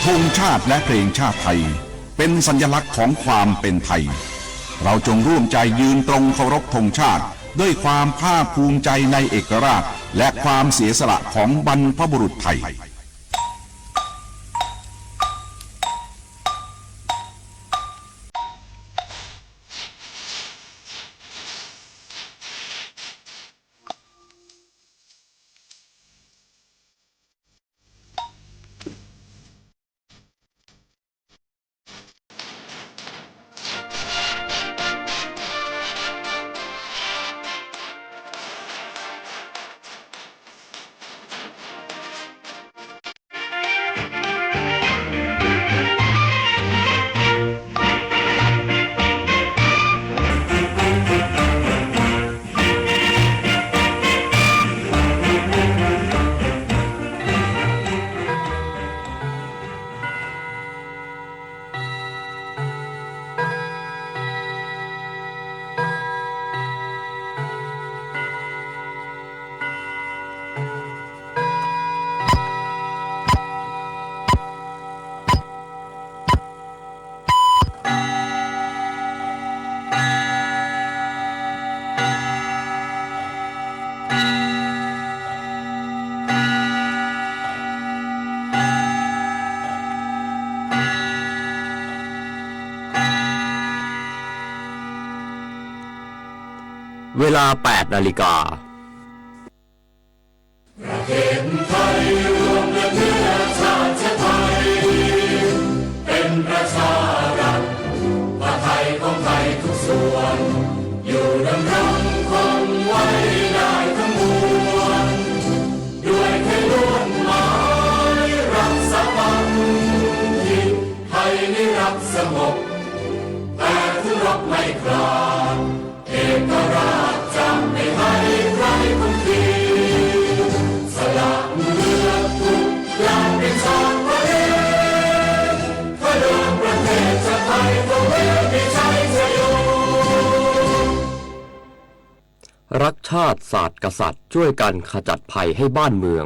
ธงชาติและเพลงชาติไทยเป็นสัญลักษณ์ของความเป็นไทยเราจงร่วมใจยืนตรงเคารพธงชาติด้วยความภาคภูมิใจในเอกราชและความเสียสละของบรรพบุรุษไทยเวลา 8 นาฬิกาประเทศไทยรวมเนื้อชาติไทยเป็นประชารัฐว่าไทยของไทยทุกส่วนอยู่ดำรงคงไว้ได้ทั้งมวลด้วยไทยล้วนหมายรักษาความคิดไทยนิรักสงบแต่ถึงรบไม่กล้าเอกราชจะไม่ให้ใครคนทีสละเลือดทุกอย่างเป็นชาติประเทศถ้าเดินประเทศชาติไทยต้องเลือกไม่ใช่ชโยรักชาติศาสตร์กษัตริย์ช่วยกันขจัดภัยให้บ้านเมือง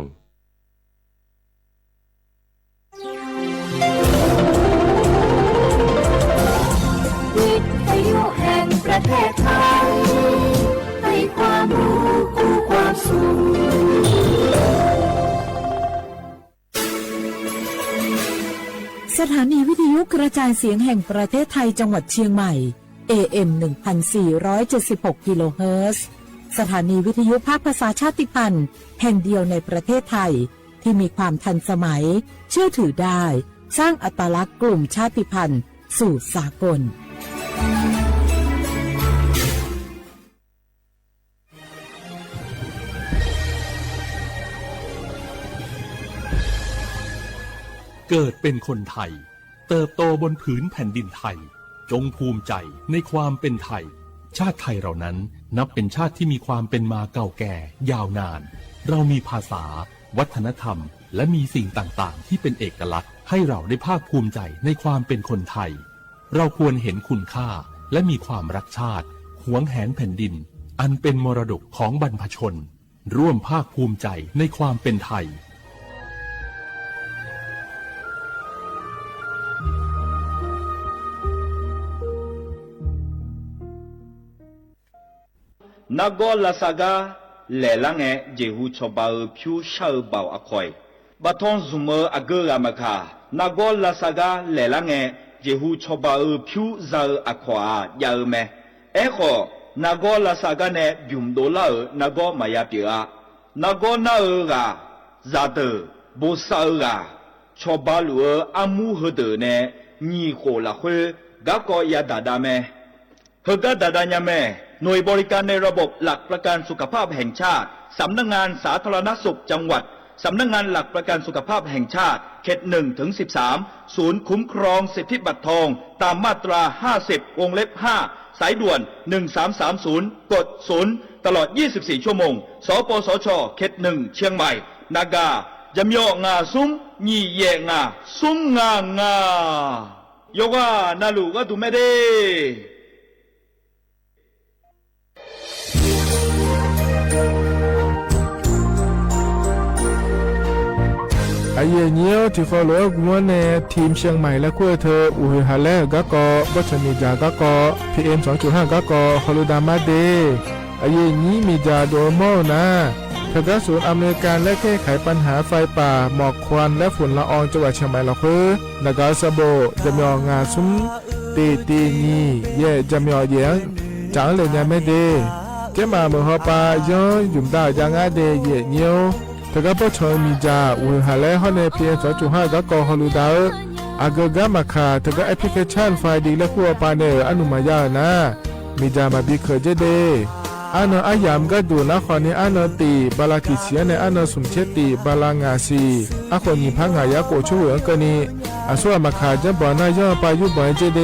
วิทยุแห่งประเทศไทยให้ความรู้คู่ความสุขสถานีวิทยุกระจายเสียงแห่งประเทศไทยจังหวัดเชียงใหม่ AM 1476 กิโลเฮิรตซ์สถานีวิทยุภาคภาษาชาติพันธุ์แห่งเดียวในประเทศไทยที่มีความทันสมัยเชื่อถือได้สร้างอัตลักษณ์กลุ่มชาติพันธุ์สู่สากลเกิดเป็นคนไทยเติบโตบนผืนแผ่นดินไทยจงภูมิใจในความเป็นไทยชาติไทยเรานั้นนับเป็นชาติที่มีความเป็นมาเก่าแก่ยาวนานเรามีภาษาวัฒนธรรมและมีสิ่งต่างๆที่เป็นเอกลักษณ์ให้เราได้ภาคภูมิใจในความเป็นคนไทยเราควรเห็นคุณค่าและมีความรักชาติหวงแหนแผ่นดินอันเป็นมรดกของบรรพชนร่วมภาคภูมิใจในความเป็นไทยนักกอลาสากาเล่ลังเอเจหูชบาผิวชาบาวอคอยบัทอนซุมอเกอรามคานักกอลาสากาเล่ลังเอเจหูชบาผิวซาอควายาเมเอโคนักกอลาสากาเนยุมโดลานักกอมายาปิอานักกอนาเอกาซาเตบูซาเอกาชบาลูอามูฮเดเนญีโคลาเฮกากอยาดาดาเมเฮกาดาดาญาเมหน่วยบริการในระบบหลักประกันสุขภาพแห่งชาติสำนักงานสาธารณสุขจังหวัดสำนักงานหลักประกันสุขภาพแห่งชาติเขต1 ถึง 13ศูนย์คุ้มครองสิทธิบัตรทองตามมาตรา50วงเล็บ5สายด่วน1330กด0ตลอด24ชั่วโมงสปสชเขต1เชียงใหม่นากายำยองาซุ้มยี่เยงาซุ้งงางาโยกานาลูกาตุเมเดไท เยเนียวที่เขาหลวงวนในทีมเชียงใหม่และขั้วเธออุยฮาเลกะกอบัชมีจากะกอ PM 2.5 กะกอฮอลูดามาเดอาเยนี้มีจาโดโมนะเธอก็ศูนย์อำนวยการและแก้ไขปัญหาไฟป่าหมอกควันและฝุ่นละอองจังหวัดเชียงใหม่ละคือนากาซาโบจะมีงานซุ้มตีนี่เย่จะมีเยียงจางเลยเนี่ยไม่ดีเจ้ามาเมื่อฮปาย้อนยุ่มดายังอาเดเย่เนียวเธอก็พอชมีจาอุยฮาเลฮอนในเพียง2.5 กะกอฮอลูดาอากกามาคาเธอก็แอปพลิเคชันไฟดีและขั้วปาเนออนุมายานะมีจามาบิเคเจเดอันอายามก็ดูนะขอนี้อันตีบาลากิเสียในอันสุมเชติบาลางาซีอาคนยิพังหายาโกช่วยกันนี้อาส่วนมาขาจะบ่อน่าย่อไปยุบบ่อยเจเด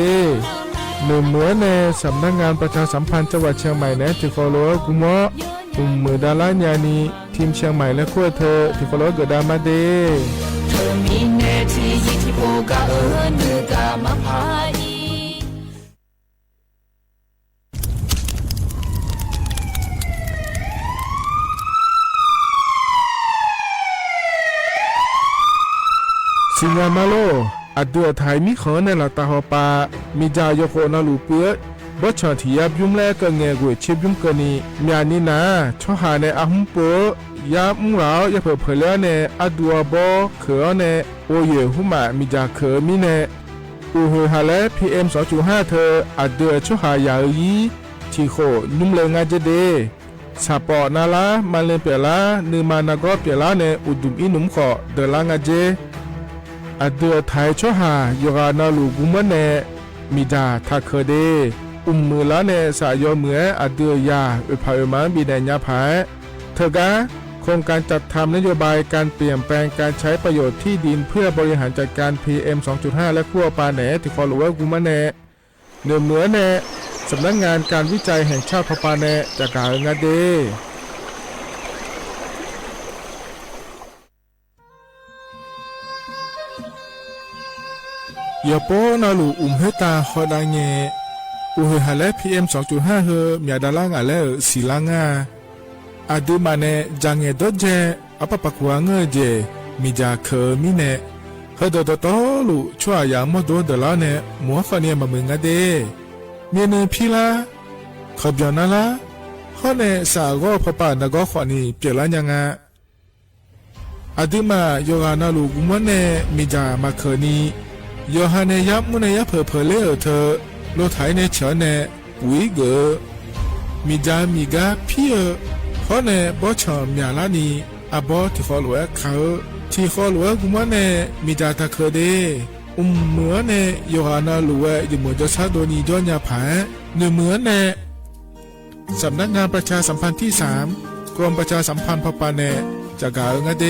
หนุ่มเหมือนในสำนักงานประชาสัมพันธ์จังหวัดเชียงใหม่นะที่ฟอลโล่กุมะมือดาราญานีทีมเชียงใหม่และขั้วเธอที่ฟอลโล่เกิดดามาเดเธอมีเนที่ยิที่โบกะเนื้อกะมาพายสิงามาโลอัดเดือไทยมีขอในหลักตาหอปามีจายโคนาลูเปื้อบชอที่ยับยุ่มแลก็เงยกวยเชิบยุ่มกันนี้มีอันนี้นะช่อหาในอาหุมปัวยามุงเราอย่าเผลอเผลอในอัดดัวบอเขือในโอเยหุมามีจาเขือมีในอูเฮฮาเล PM 2.5 เธออัดเดือช่อหายาอีที่โคนุ่มเลยงาเจเดสาปอนาลามาเลเปียลาเนื้อมานากอเปียลาในอุดุมอินุมขอเดลางาเจอเดือไทยช่อหายรานาลูกุมะเนมีดาทักเคเดมือละเนสายอเหมืออเดือยาอุปายมาบีแดญญาภายเธอกะโครงการจัดทำนโยบายการเปลี่ยนแปลงการใช้ประโยชน์ที่ดินเพื่อบริหารจัดการ PM 2.5 และขั้วปาแหนที่ฟอลโลเวอร์กุมะเนเนื้อเหมือเนสำนักงานการวิจัยแห่งชาติพปาแหนจากการงาเดยาโปนาลูเฮตาฮอดาเงอูเฮฮาเล PM 2.5 เฮมีดาลางาเลศิลางาอาดูมาเนจังเงดเจอปะปะกวางเงเจมีจาเคมีเนเฮดดตอลูชัวยามอดดลาเนมัวฟาเนียมามึงาเดเมียเนพิลาขบยานาลาฮอเนสากอพปานากอขอนีเปลายังาอาดูมาโยรานาลูกุมะเนมีจามาเคนีโยฮาเนยับมุเนยับเผลอเธอโลไถในเฉเนวิเกมีจามีกาพี่เพราะเนบอชอมีอาลานีอาบอที่ฟอลเวเขาที่ฟอลเวกุมะเนมีจาตะเคเดเหมือนเนโยฮานาลูเวอยู่หมดจะซาโดนีจอนยาผาเนื้อเหมือนเนสำนักงานประชาสัมพันธ์ที่3กรมประชาสัมพันธ์พปาเนจากกาเงเด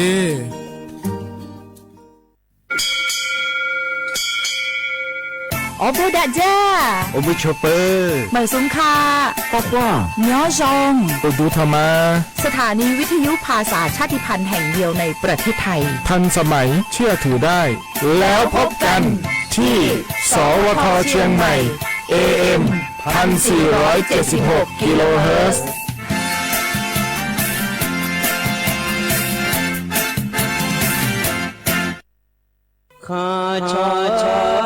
โอบูดาจ้าโอบูชอเปอร์เหมยสงคาปอกว่าเนื้อจงโอดูธรรมาสถานีวิทยุภาษาชาติพันธุ์แห่งเดียวในประเทศไทยทันสมัยเชื่อถือได้แล้วพบกันที่สวทเชียงใหม่ AM 1476 กิโลเฮิรตซ์ข้าชอชอ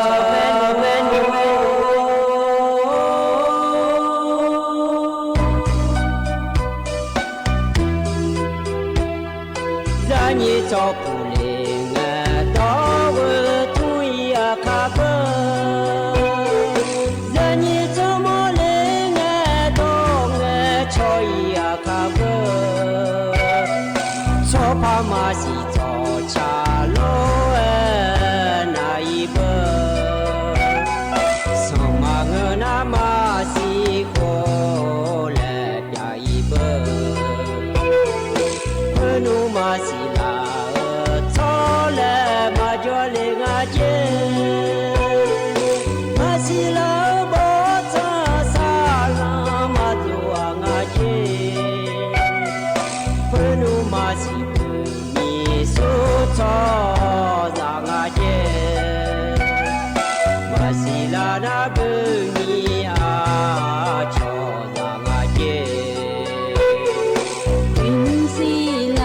云西啦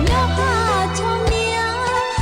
呀哈冲呀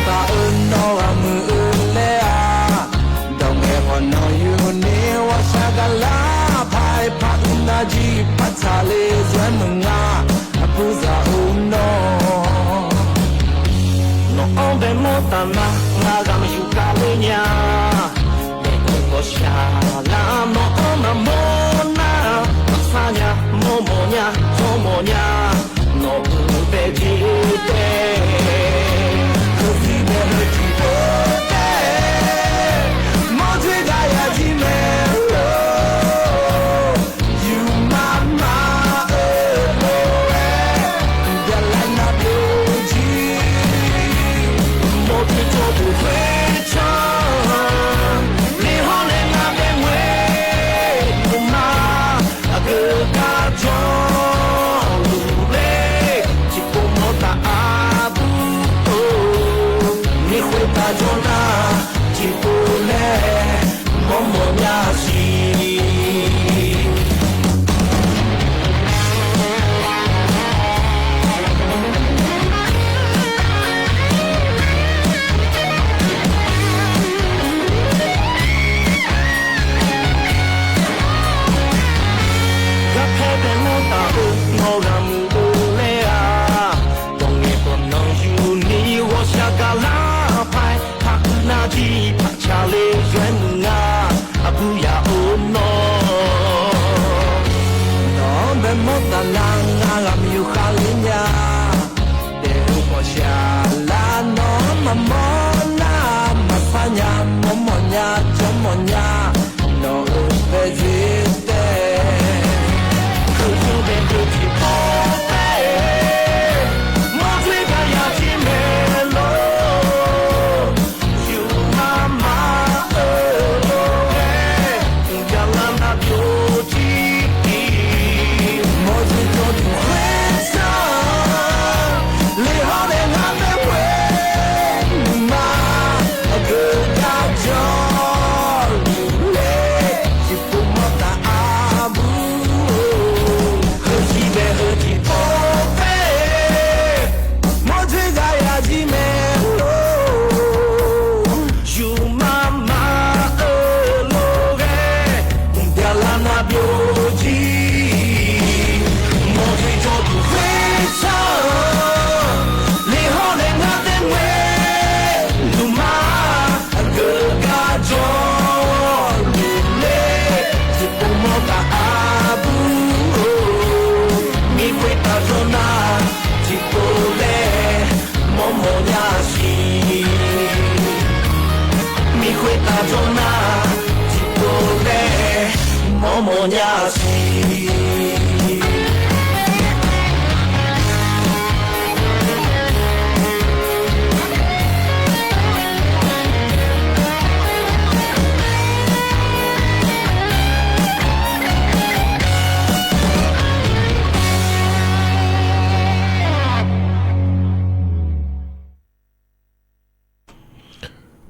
ตาโนอามือเลอาดงเอวโนยูนีวาชากาลาพายพักนาจีพัชาเลสวยมึงอาปูซาอุโนโนอเบโมตานางากามยูกาเลญาเดโกชาลาโนนาโมนาสาญาโมโมญาโมโมญาโนเปจิเตCosì bello ti porta Monte Gaia di Melo You mamma Della Napogi Monte Topo Freccia Le hone na benwe Uma Agga John Lule Chico Mota Abu Mi cuenta Jona Chipule Momo Nyasi Kapebe Mota Moramu Ulea Donge Bonong Yuni Washagalaนาจีพัชาเลยวนงาอบุยาโอโนน้องเป็นมดตานางงาลำอยู่ข้าลิญาเดี๋ยวพอชาลาน้องมาโมนามาสัญญาโมโมญาจมโมญาโนเปจิเตคือยูเป็นยูที่พอเป้มอสิกายาที่เมโล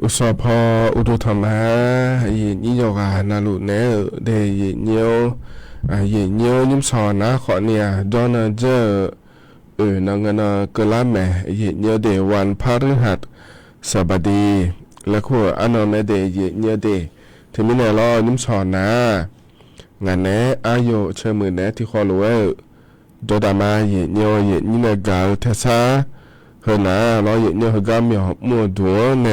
อุสพอุดุธรรมะยินโยกานาลุเนเดยินโยยินโยนิมสอนนะขอเนี่ยดอนเจอนางนาเกลาแมยินโยเดวันพฤหัสบดีและขั้วอันนนเดยินโยเดที่มิเนลอนิมสอนนะงานเนอายุเชื่อมือเนที่ขอรู้ดดามายินโยยินเนกาเทซาเฮนาลอยินโยฮกามยมัวดัวเน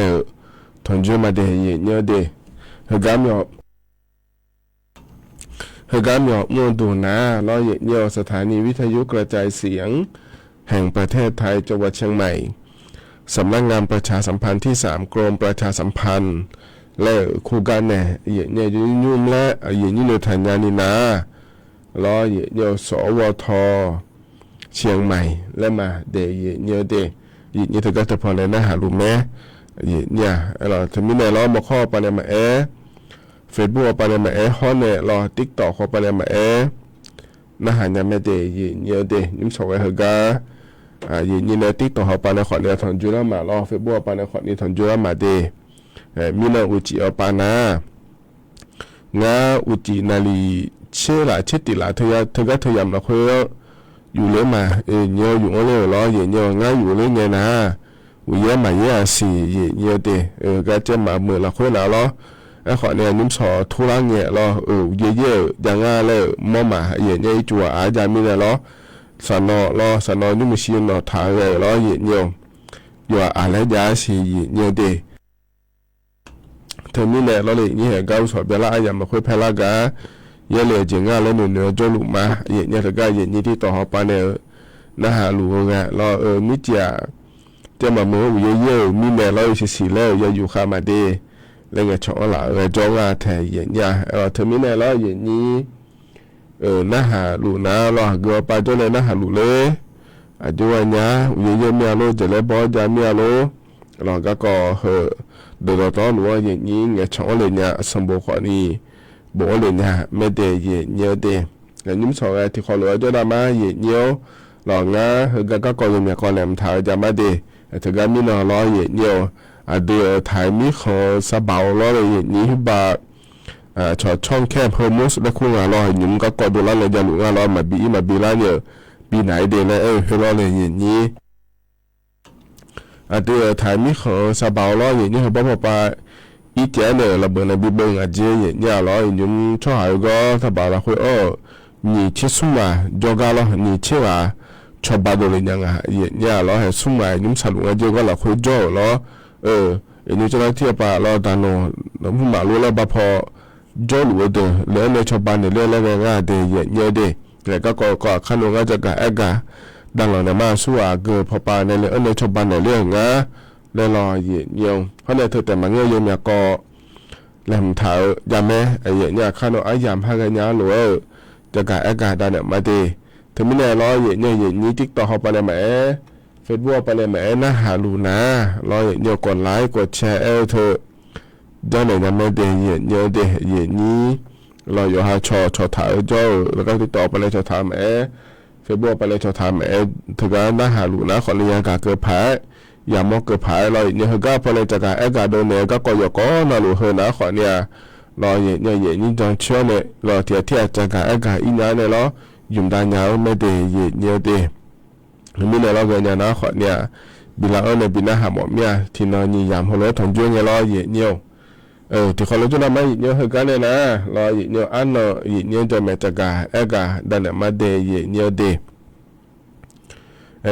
ทนจูมาเดยินโยเดฮกามยมัวดูนาลอยินโยสถานีวิทยุกระจายเสียงแห่งประเทศไทยจังหวัดเชียงใหม่สำนักงานประชาสัมพันธ์ที่3กรมประชาสัมพันธ์และคู่กันแน่ยินโยยุ่มและยินโยธัญญานินาลอยินโยสวทเชียงใหม่และมาเดยินโยเดยินโยถึงก็พอเลยนะหารู้ไหมยินเนี่ยเราทำมิเนล้อมาข้อไปเลยมาเฟซบุ๊กไปเลยมาฮอนเนี่ยรอติ๊กต็อกเข้าไปเลยมานะหาเนี่ยไม่เดยินโยเดยิ้มสวยเหรอกายินเนี่ยติ๊กต็อกเข้าไปในขอเนี่ยถอนจุลมารอเฟซบุ๊กไปในขอเนี่ยถอนจุลมาเดมินาอุจิเอาปานะงาอุจินาลีเชื่อละเชื่อติละเธอก็เธอยำละคุยอยู่เลยมาเงี้ยอยู่เลยล้อเงี้ยง่ายอยู่เลยไงนะ วิเยมาเยสีเยเดก็จะมาเมื่อละคนแล้วล้อไอ้ขอเนี่ยนุ่มสอทุรังเงี้ยล้อเยอย่างงั้นเลยมอมาเยเนี่ยจัวอาจารย์มีเนี่ยล้อสนอล้อสนอนุ่มชีนอทางเลยล้อเยเนี่ยอยู่อะไรยาสีเยเดเธอมีเนี่ยล้อเลยนี่เหรอก้าวสอบเวลาอย่ามาคุยเพลากาเยเลยจริงอ่ะแล้วหนูจลุมาเยเนี่ยถ้าก็เยนี่ที่ต่อหอปานเนี่ยนะฮะลูกไงล้อมิจฉาจะมาเมื่อเยอะมีแม่เราสิแล้วอยู่ข้ามาดีแล้วก็ชอบละจ้องอาแทยอย่างเงี้ยเธอมีแม่เราอย่างนี้นะฮะลูกนะเราเกี่ยวไปจนเลยนะฮะลูกเลยอาจจะเนี่ยเยอะๆมีอะไรจะเลยบอกจะมีอะไรเราก็เดี๋ยวตอนว่าอย่างนี้เงี้ยชอบเลยเนี่ยสมบูรณ์กว่านี้บอกเลยเนี่ยไม่ได้เยอะเดีแล้วนิ่มสองที่เขาเลยจะได้มาเยอะหลอกนะก็ก่อนเนี่ยก่อนแหลมถ่ายจะมาดีถึงการมีนอล้อเยเนี่ยเดี๋ยวถ่ายมีขอสบายล้อเลยนี้แบบชอช่องแคบเพิ่มมุสและคู่งานล้อยุ่งก็กอดดูแลเลยจะหลุงล้อมาบีล้าเนี่ยปีไหนเดี๋ยวเลยล้อเลยนี้เดี๋ยวถ่ายมีขอสบายล้ออย่างนี้เขาบอกว่าอีเจ้าเนี่ยเราเบิ่งในบีเบิ่งเจ้าเนี่ยล้อยุ่งชอบหายก็สบายละคุยนี่เชื่อสุ่มจอการล้อนี่เชื่อชอบบ้าดูเลยยังเนี่ยล้อให้สุ่มยุ่งสลุงเจ้าก็ละคุยจ่อล้อนี่จะได้เทียบปะล้อตาโนน้ำมารู้แล้วบ่พอจ่อหลุดเลยในชอบบ้านเนี่ยเรื่องอะไรง่ายเดียเนี่ยเดียแล้วก็ขนมก็จะกะเอกะดังหลังเนี่ยมาสู้เกิดพอปาในเรื่องในชอบบ้านเนี่ยเรื่องเลยรอเนี่ยเพราะเนี่ยเธอแต่มาเงี้ยยังเนี่ยก็แหลมเท้ายามแม่เนี่ยขนมยามพากันยาหรือจะกะเอกะดันเนี่ยมาดีถึงไม่แน่รอเนี่ยนี่ติ๊กต่อเขาไปเลยไหมเฟซบุ๊กไปเลยไหมนะหาลูนะรอเนี่ยกดไลค์กดแชร์เธอด้านไหนนะไม่ได้เนี่ยนี้รออยู่หาชอถ่ายเจ้าแล้วก็ติดต่อไปเลยชอถามเฟซบุ๊กไปเลยชอถามถึงการนะหาลูนะขอเรียนการเกิดผายอย่ามองเกิดผายรอเนี่ยก็ไปเลยจากการการโดนเนี่ยก็อยู่ก็นะลูเฮนะขอเนี่ยรอเนี่ยนี่จังเชื่อเนี่ยรอเที่ยจากการอีนั้นเนี่ยรอยุ่งด้านยาวไม่ได้เนี่ยเดมีเนี่ยเราเกิดเนี่ยนะขอเนี่ยบิลาเนี่ยบินาหาหมอเนี่ยที่นอนนี่ยามหัวเราะถงจุ้งเนี่ยรอเนี่ยที่เขาเราจะทำมาเนี่ยเหกันเนี่ยนะรอเนี่ยอันเนาะเนี่ยจะมาจากการดันเนี่ยมาเดเนี่ยเด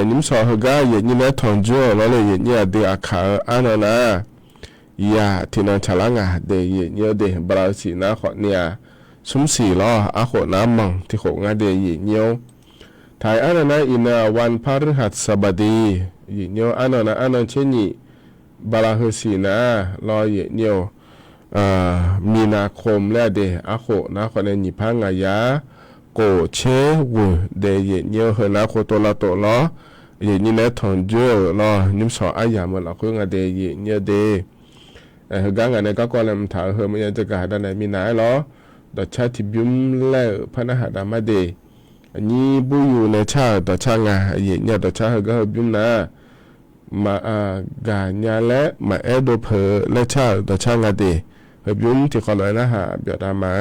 นิ่มสอเหกันเนี่ยถงจุ้งเราเลยเนี่ยเดอาขาอันเนาะนะยาที่นอนฉลางเดเนี่ยเดบราซิลนะขอเนี่ยสมศรีล้ออาโขน้ำมังที่โขงาเดียเนียวถ่ายอันนั้นอินาวันพฤหัสบดีเนียวอันนั้นเช่นนี้บาลาเฮสีนะรอเนียวมีนาคมและเดอาโขนะคนในนิพังอายาโกเชวเดเนียวเฮนะโคตัวละตัวล้อนี่นะทอนจูรอนิ่มสออายามันละคุงาเดเนียวเดเฮกังอันนี้ก็กำลังถ่ายเฮมันจะกระดานไหนมีไหนล้อดอชาติบิมเล่พนักดามาเดอันนี้บุยูในชาดอชางาเนี่ยดอชาก็บิมนะมากาญาและมาโดเพอและชาดอชางาเดบิมที่ขอเลยนะฮะเบียดามา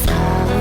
สาว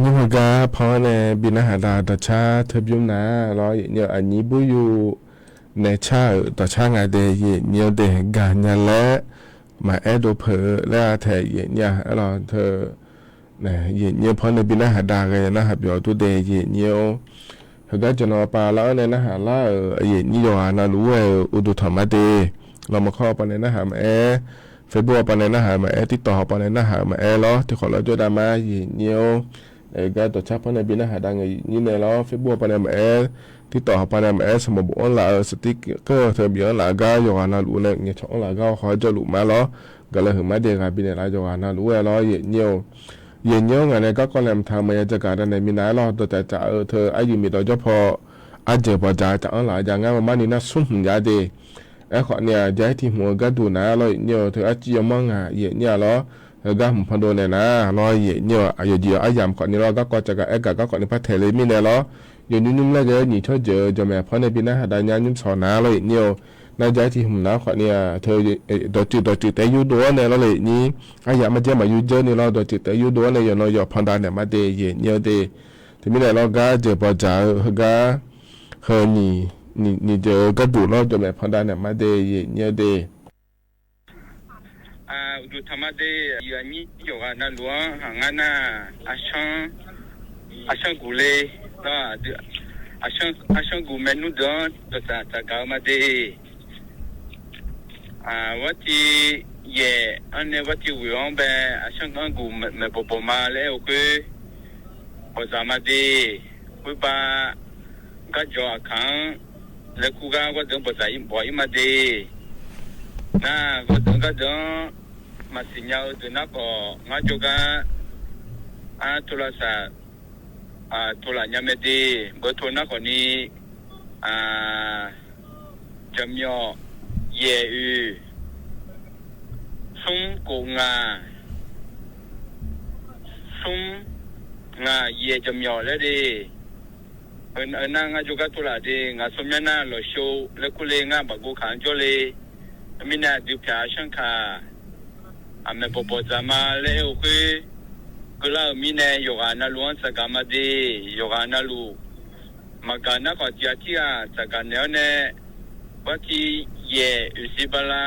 นี่มันก็เพราะในบินหาดาตชาเทบยุมนะร้อยเนี่ยอันนี้บุยูในชาตชางาเดยเนี่ยเดกาญและมาแอดโดเพอและแทเนี่ยเราเธอเนี่ยเพราะในบินหาดากันนะครับเดี๋ยวตัวเดยเนี่ยเขาก็จะนอปลาแล้วในนะฮะล่านี่ยานารู้ว่าอุดุธรรมเดเรามาเข้าไปในนะฮะมาแอเฟซบุ๊กไปในนะฮะมาแอติดต่อไปในนะฮะมาแอล้อที่ขอเราจะได้มาเนี่ยก็ตัวชับพนักบินหาดังนี่ในล้อเฟซบุ๊กปนมที่ต่อปนมสมบูรณ์ละสติ๊กเกอร์เธอเบียร์ละก็ยอนาลูเนี่ยเนี่ยช่องละก็ขอจะลุมาล้อก็เลยถึงมาเด็กบินละยอนาลูล้อเยี่ยวงานเนี่ยก็กำลังทำมาจากการในมินาล้อตัวแต่จะเธออายุมีตัวเจ้าพออาจจะพอใจจะเอาหลายอย่างงั้นมานี่น่าสุ่มยาดีขอเนี่ยย้ายที่หัวก็ดูนะล้อเนี่ยเธออาจจะมองเนี่ยล้อก็ผมพอโดนเนี่ยนะรอยเนี่ยอยู่ดีอายามก่อนนี้เราก็จะกับก็ก่อนนี้พัฒเทเลมีเนี่ยล้ออยู่นุ่มๆแล้วจะหนีช่วยเจอจะแม่เพราะในปีหน้าหาได้ยานุ่มสอนนะเลยเนี่ยน่าจะที่ผมนะก่อนเนี่ยเธอตัวจุดแต่ยูดัวเนี่ยเราเลยนี้อายามมาเจอมายูเจอเนี่ยเราตัวจุดแต่ยูดัวเนี่ยอย่างเราอยู่พันดานเนี่ยมาเดย์เนี่ยเดย์ที่มีเนี่ยเราก็เจอปอจ่าก็เฮนี่เจอก็ดูเราจะแม่พันดานเนี่ยมาเดย์เนี่ยเดย์ดูธรรมะเดียนี่อยู่กันนั่นหลวงหางานน่ะอาชังกุเลก็อาชังกุเมนูเดินตัวจะกล่าวมาดีวัดที่เย่อันนี้วัดที่วิวงแบบอาชังกุเมปปมาแล้วก็พอจะมาดีคุยบ้าก็จอขังแล้วกูก็เดินพอจะอิ่มบ่อยมาดีน่าก็เดินมาสิญญาตัวนักก็งาจูกันตุลาสาตุลาญาเมดีเบอร์โทรนักก็นี้จำยอเยอูซุ่มกูงาเยจำยอเลยดินั่งงาจูกันตุลาดีงาสมญานาโลโชแล้วกุเลงาบักกูขันโจเลมินาดิพยาชังคาอเมปปจามาเลวคือก็แล้วมีเนี่ยอยู่กันนั่นล้วนสักการมาดีอยู่กันนั่นลูมาการนักก็จะที่สักการเนี่ยวัดที่เย่อุสิบลา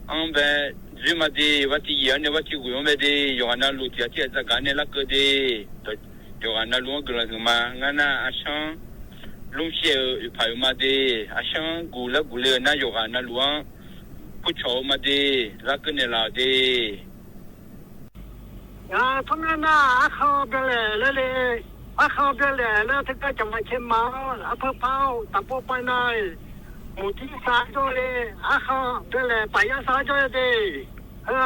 อันแบบจุมาดีวัดที่เย่เนี่ยวัดที่กุยมดีอยู่กันนั่นลูที่สักการเนี่ยลักดีอยู่กันนั่นล้วนก็เลยมางั้นน่ะอาชังลุงเชี่ยวพายุมาดีอาชังกูเลยน่าอยู่กันนั่นล้วนผู้ชมมาดีรักกันเนี่ยเราดีทุกนั้นเขาเปล่าเลยเขาเปล่าแล้วถ้าก็จะมาเชื่อมาเพื่อเป้าตับปไปหน่อยหมูที่สาจ้เลยเขาเปล่าไปยังสาจ้เล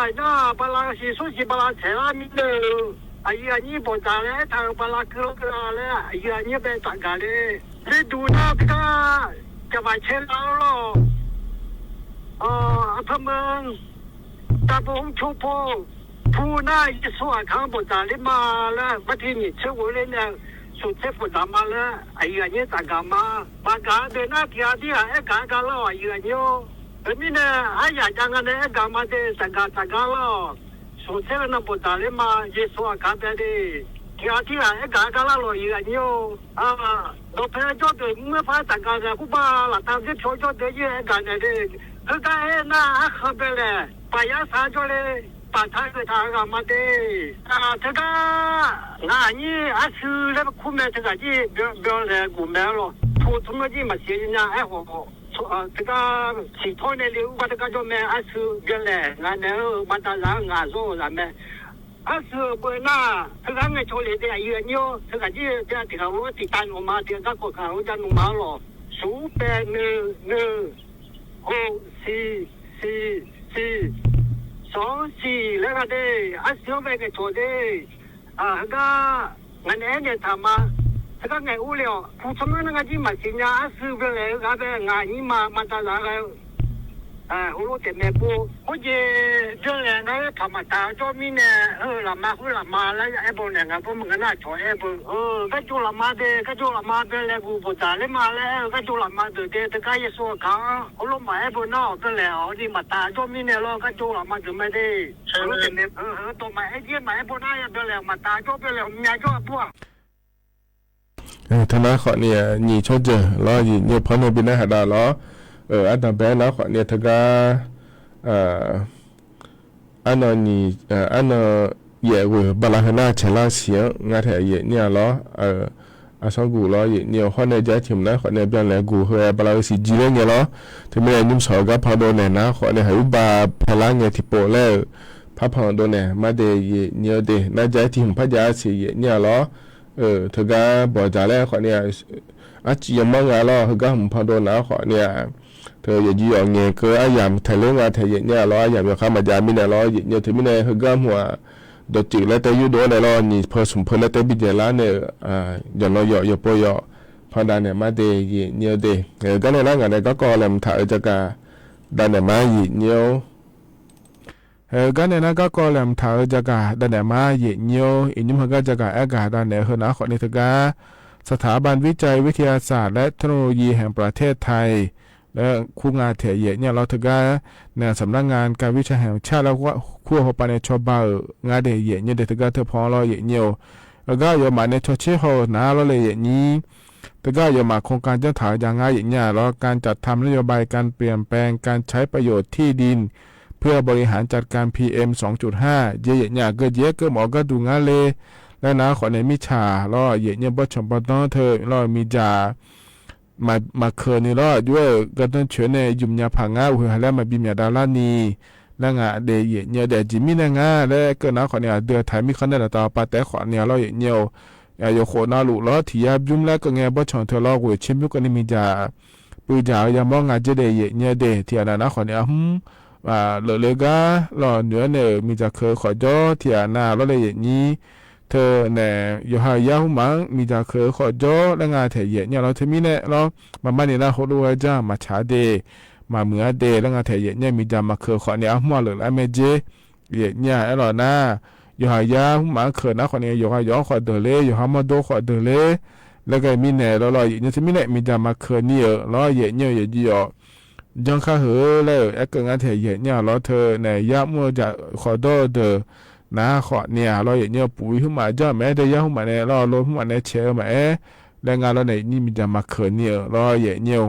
ยน่าปลาสีสุสีปลาเชลามิเดอไอ้ยันนี่บอกจ่าเลยทางปลาครกลาเลยไอ้ยันนี่เป็นจักรเลยได้ดูนะพี่ก็จะมาเชื่อเราหรอพมึงตาบงชูพงผู้น่ายิ่งสวยข้างบนจาริมาแล้ววันที่นี่เชื่อว่าเนี่ยสุดเทพบุตรมาแล้วไอ้ยันนี่ต่างกันมาบางการเดินหน้าที่อาที่ไอ้การกันแล้วไอ้ยันนี่แต่มีเนี่ยไอ้ยันจังกันเนี่ยไอ้การมาเดินต่างกันแล้วสุดเทพนั่งบนจาริมายิ่งสวยข้างแบบนี้ที่อาที่ไอ้การกันแล้วไอ้ยันนี่เราพยายามจะเดินเมื่อพายต่างกันเนี่ยกูบ้าหลังทางที่ชอบจะเดินยังไอ้การเนี่ยคือการน่าเขาไปเลยไปยังสาจ้เลยป่าท้ายคือทางกันมาเด้ถ้าก็งานนี้ซื้อแล้วคุ้มไหมถ้าก็ที่เบี้ยเลยกูไม่หรอกทุกคนที่มาเสียเนี่ยไอ้หัวถ้าก็สิทอนเนี่ยเลี้ยวว่าถ้าก็จะไม่ซื้อเบี้ยเลยงานเนี่ยมันตลาดงานโซ่ละแม่阿是不那，这个俺处理的也牛，这个这个我提单我妈这个国家我家弄嘛了，苏北哦是，双是那个的，阿小白个做的，那个俺那他妈，这个俺无聊，不怎么那个去嘛，现在阿是不来，那边俺你嘛到那个。我这边不，我这两个他们打做面呢，老妈了，一部两个不么个那做一部，个做老妈的来不打的嘛嘞，个做老妈的这个也说讲，我老妈一部那不了，我这嘛打做面的咯，个做老妈怎么的，我这边多买一件买一部那也不了嘛，打做不了，面做不。ธนาขอเนี่ยหนีชดเจอแล้วเนี่ยพอในบินได้หาดาแล้วอันดับแรกนะขอเนี่ยทกาอันนี้อันเย่เวบาลาหน้าเชลาเสียงงาแถเย่เนี่ยล้ออาสองกูล้อเย่เนี่ยข้อในใจถิ่มนะขอเนี่ยเปลี่ยนแหลกูเฮบาลาสีจีเลยเนี่ยล้อถึงแม้ยุ่มสอกับพอโดนเนี่ยนะขอเนี่ยหาบาพลังเนี่ยที่โปแล้วพับพอโดนเนี่ยมาเดเย่เนี่ยเดน่าใจถิ่มพัฒนาสีเย่เนี่ยล้อทกาบอกจ่าแล้วขอเนี่ยอาจียมังงาล้อทกาผมพอโดนนะขอเนี่ยเธออย่ายี่องเงี้ยก็อายามถ่ายเรื่องงานถ่ายเนี่ยล้ออายามอย่าข้ามมาจามิเนี่ยล้อเนี่ยถึงมิเนี่ยเขาก็หัวดจิแล้วแต่ยุโดนในล้อนี่พอสมพลแล้วแต่บิดเจล้าเนี่ยอย่างเราอย่าปอยพอดานเนี่ยมาเดย์เนี่ยเดย์ก็ในร่างกายเนี่ยก็แหลมถ่ายจะกาดานเนี่ยมาเนี่ยก็ในนั้นก็แหลมถ่ายจะกาดานเนี่ยมาเนี่ยอีกนิดมันก็จะกาอากาศดานเนี่ยเขาหน้าขอในทกาสถาบันวิจัยวิทยาศาสตร์และเทคโนโลยีแห่งประเทศไทยและคู่งานเถียเนี่ยเราถึงก็ในสำนักงานการวิจัยแห่งชาติแล้วก็คู่หัวปานในชอบงานเดียเนี่ยเด็กถึงก็เธอพอเราเนี่ยแล้วก็ยอมมาในชดเชยเขาหนาเราเลยนี้แต่ก็ยอมมาโครงการเจ้าถ่ายอย่างง่ายเนี่ยแล้วการจัดทำนโยบายการเปลี่ยนแปลงการใช้ประโยชน์ที่ดินเพื่อบริหารจัดการ PM 2.5 เยอะเนี่ยเกิดเยอะก็หมอก็ดูงานเลยแล้วนะขอในมิชาแล้วเนี่ยบ่ชมบ่ต้องเธอแล้วมีจ่ามาเคยนี่ล้อด้วยก็ต้องเชื่อในยุ่มยาผังงาหัวแล้วมาบิมยาดาลานีแล้วงาเดียเนี่ยเดจิมินงาแล้วก็น้าขอเนี่ยเดือดไทยมีคนได้ต่อปาแต่ขอเนี่ยล้อเนี่ยโยโคนาลุล้อที่ยายุ่มแล้วก็เงี้ยบ่ชนเธอล้อหัวชิมยุกันนี่มีจ่าปืนจ่ายังมองงาเจเดียเนี่ยเดที่อันนั้นขอเนี่ยเลยก็ล้อเหนือเนี่ยมีจ่าเคยขอจ่อที่อันนั้นล้อเลยอย่างนี้เธอเนี่ยอยู่หายาหุมังมีจากเคยขอจ่อแล้วงานเถียเนี่ยเราเทมิเนี่ยเรามาเนี่ยเราเขาดูว่าจะมาชาเดมาเมื่อเดแล้วงานเถียเนี่ยมีจามาเคยขอเนี่ยมั่วเลยแล้วไม่เจเนี่ยไอ้เราหน้าอยู่หายาหุมังเคยนะขอเนี่ยอยู่หายาขอเดเลยอยู่หามาโดขอเดเลยแล้วก็มีเนี่ยเราเนี่ยเทมิเนี่ยมีจามาเคยเนี่ยเราเนี่ยยี่จังข้าเหอแล้วไอ้เกิดงานเถียเนี่ยเราเธอเนี่ยยามั่วจะขอโดเดนะขอเนี่ยเราอย่างเงี้ยปุ๋ยขึ้นมาจ้าแม่ได้ยาขึ้นมาเนี่ยเราลดขึ้นมาเนี่ยเชื่อมาแรงงานเราเนี่ยนี่มีจะมาเขินเนี่ยเราอย่างเงี้ย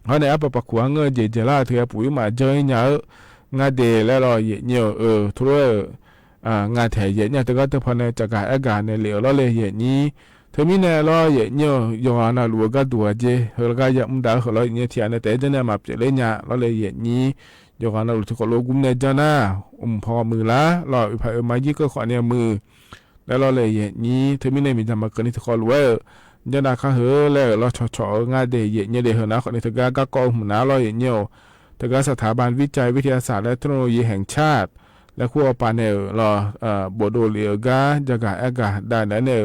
เพราะเนี่ยปะปะขวางเงินเจล่าเธอปุ๋ยมาเจอเนี่ยงานเดแล้วเราอย่างเงี้ยทุเรงานแถวอย่างเงี้ยแต่ก็เธอพอเนี่ยจะกลายอาการเนี่ยเหลวเราเลยอย่างนี้เธอมีเนี่ยเราอย่างเงี้ยย้อนน่ะรู้ก็ตัวเจเฮลก็ยังมุ่งด่าเขาเราอย่างเงี้ยที่อันเนี่ยแต่จะเนี่ยมาเปลี่ยนเลยเนี่ยเราเลยอย่างนี้ยกอันนั้นทุกคนโลกุมเนี่ยจ้าหน้าพอมือละเราไปมายี่ก็ขอเนี่ยมือแล้วเราเลยอย่างนี้เธอไม่ได้มีจำมาเกินที่ทุกคนรู้ว่าจ้าหน้าข้าเหอแล้วเราชอๆงานเดียเนี่ยเดียเหอนะขอในทกาก็กองหัวหน้าเราอย่างเงี้ยทกาสถาบันวิจัยวิทยาศาสตร์และเทคโนโลยีแห่งชาติและคู่ปานเนี่ยเราบโดเลียกาจะกาอากาศได้นั้นเนี่ย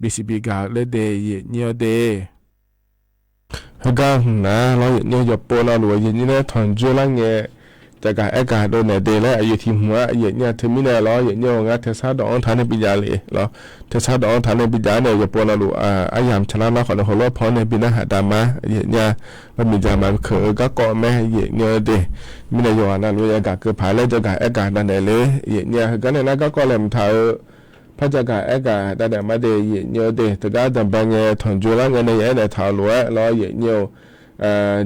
BCB กาเลยเดียเนี่ยเดียทกาหัวหน้าเราอย่างเงี้ยจะปนเราหรืออย่างนี้เนี่ยถอนจุลังเงี้ยจากการอากาศโดนเนี่ยเดแล้วอยู่ที่หัวอย่างเนี่ยถึงมีเนี่ยล้ออย่างเนี่ยงาเทศาดองฐานในปิญญาเลยล้อเทศาดองฐานในปิญญาเนี่ยจะปนเราอายามชนะเราขอเราล้อพอในปิญญาหาดามาอย่างเนี่ยมันมีจามาเขอก็เกาะแม่อย่างเนี่ยเดมีเนี่ยอยู่นั่นรู้อากาศเกิดผ่านแล้วจากการอากาศนั่นเลยอย่างเนี่ยก็เนี่ยนะก็แหลมเท้าพระจากการอากาศแต่เดี๋ยวมาเดอย่างเนี่ยเดแต่ก็จำเป็นเงี้ยถอนจุลังเงี้ยในอย่างเนี่ยเท้าล้วนล้ออย่างเนี่ย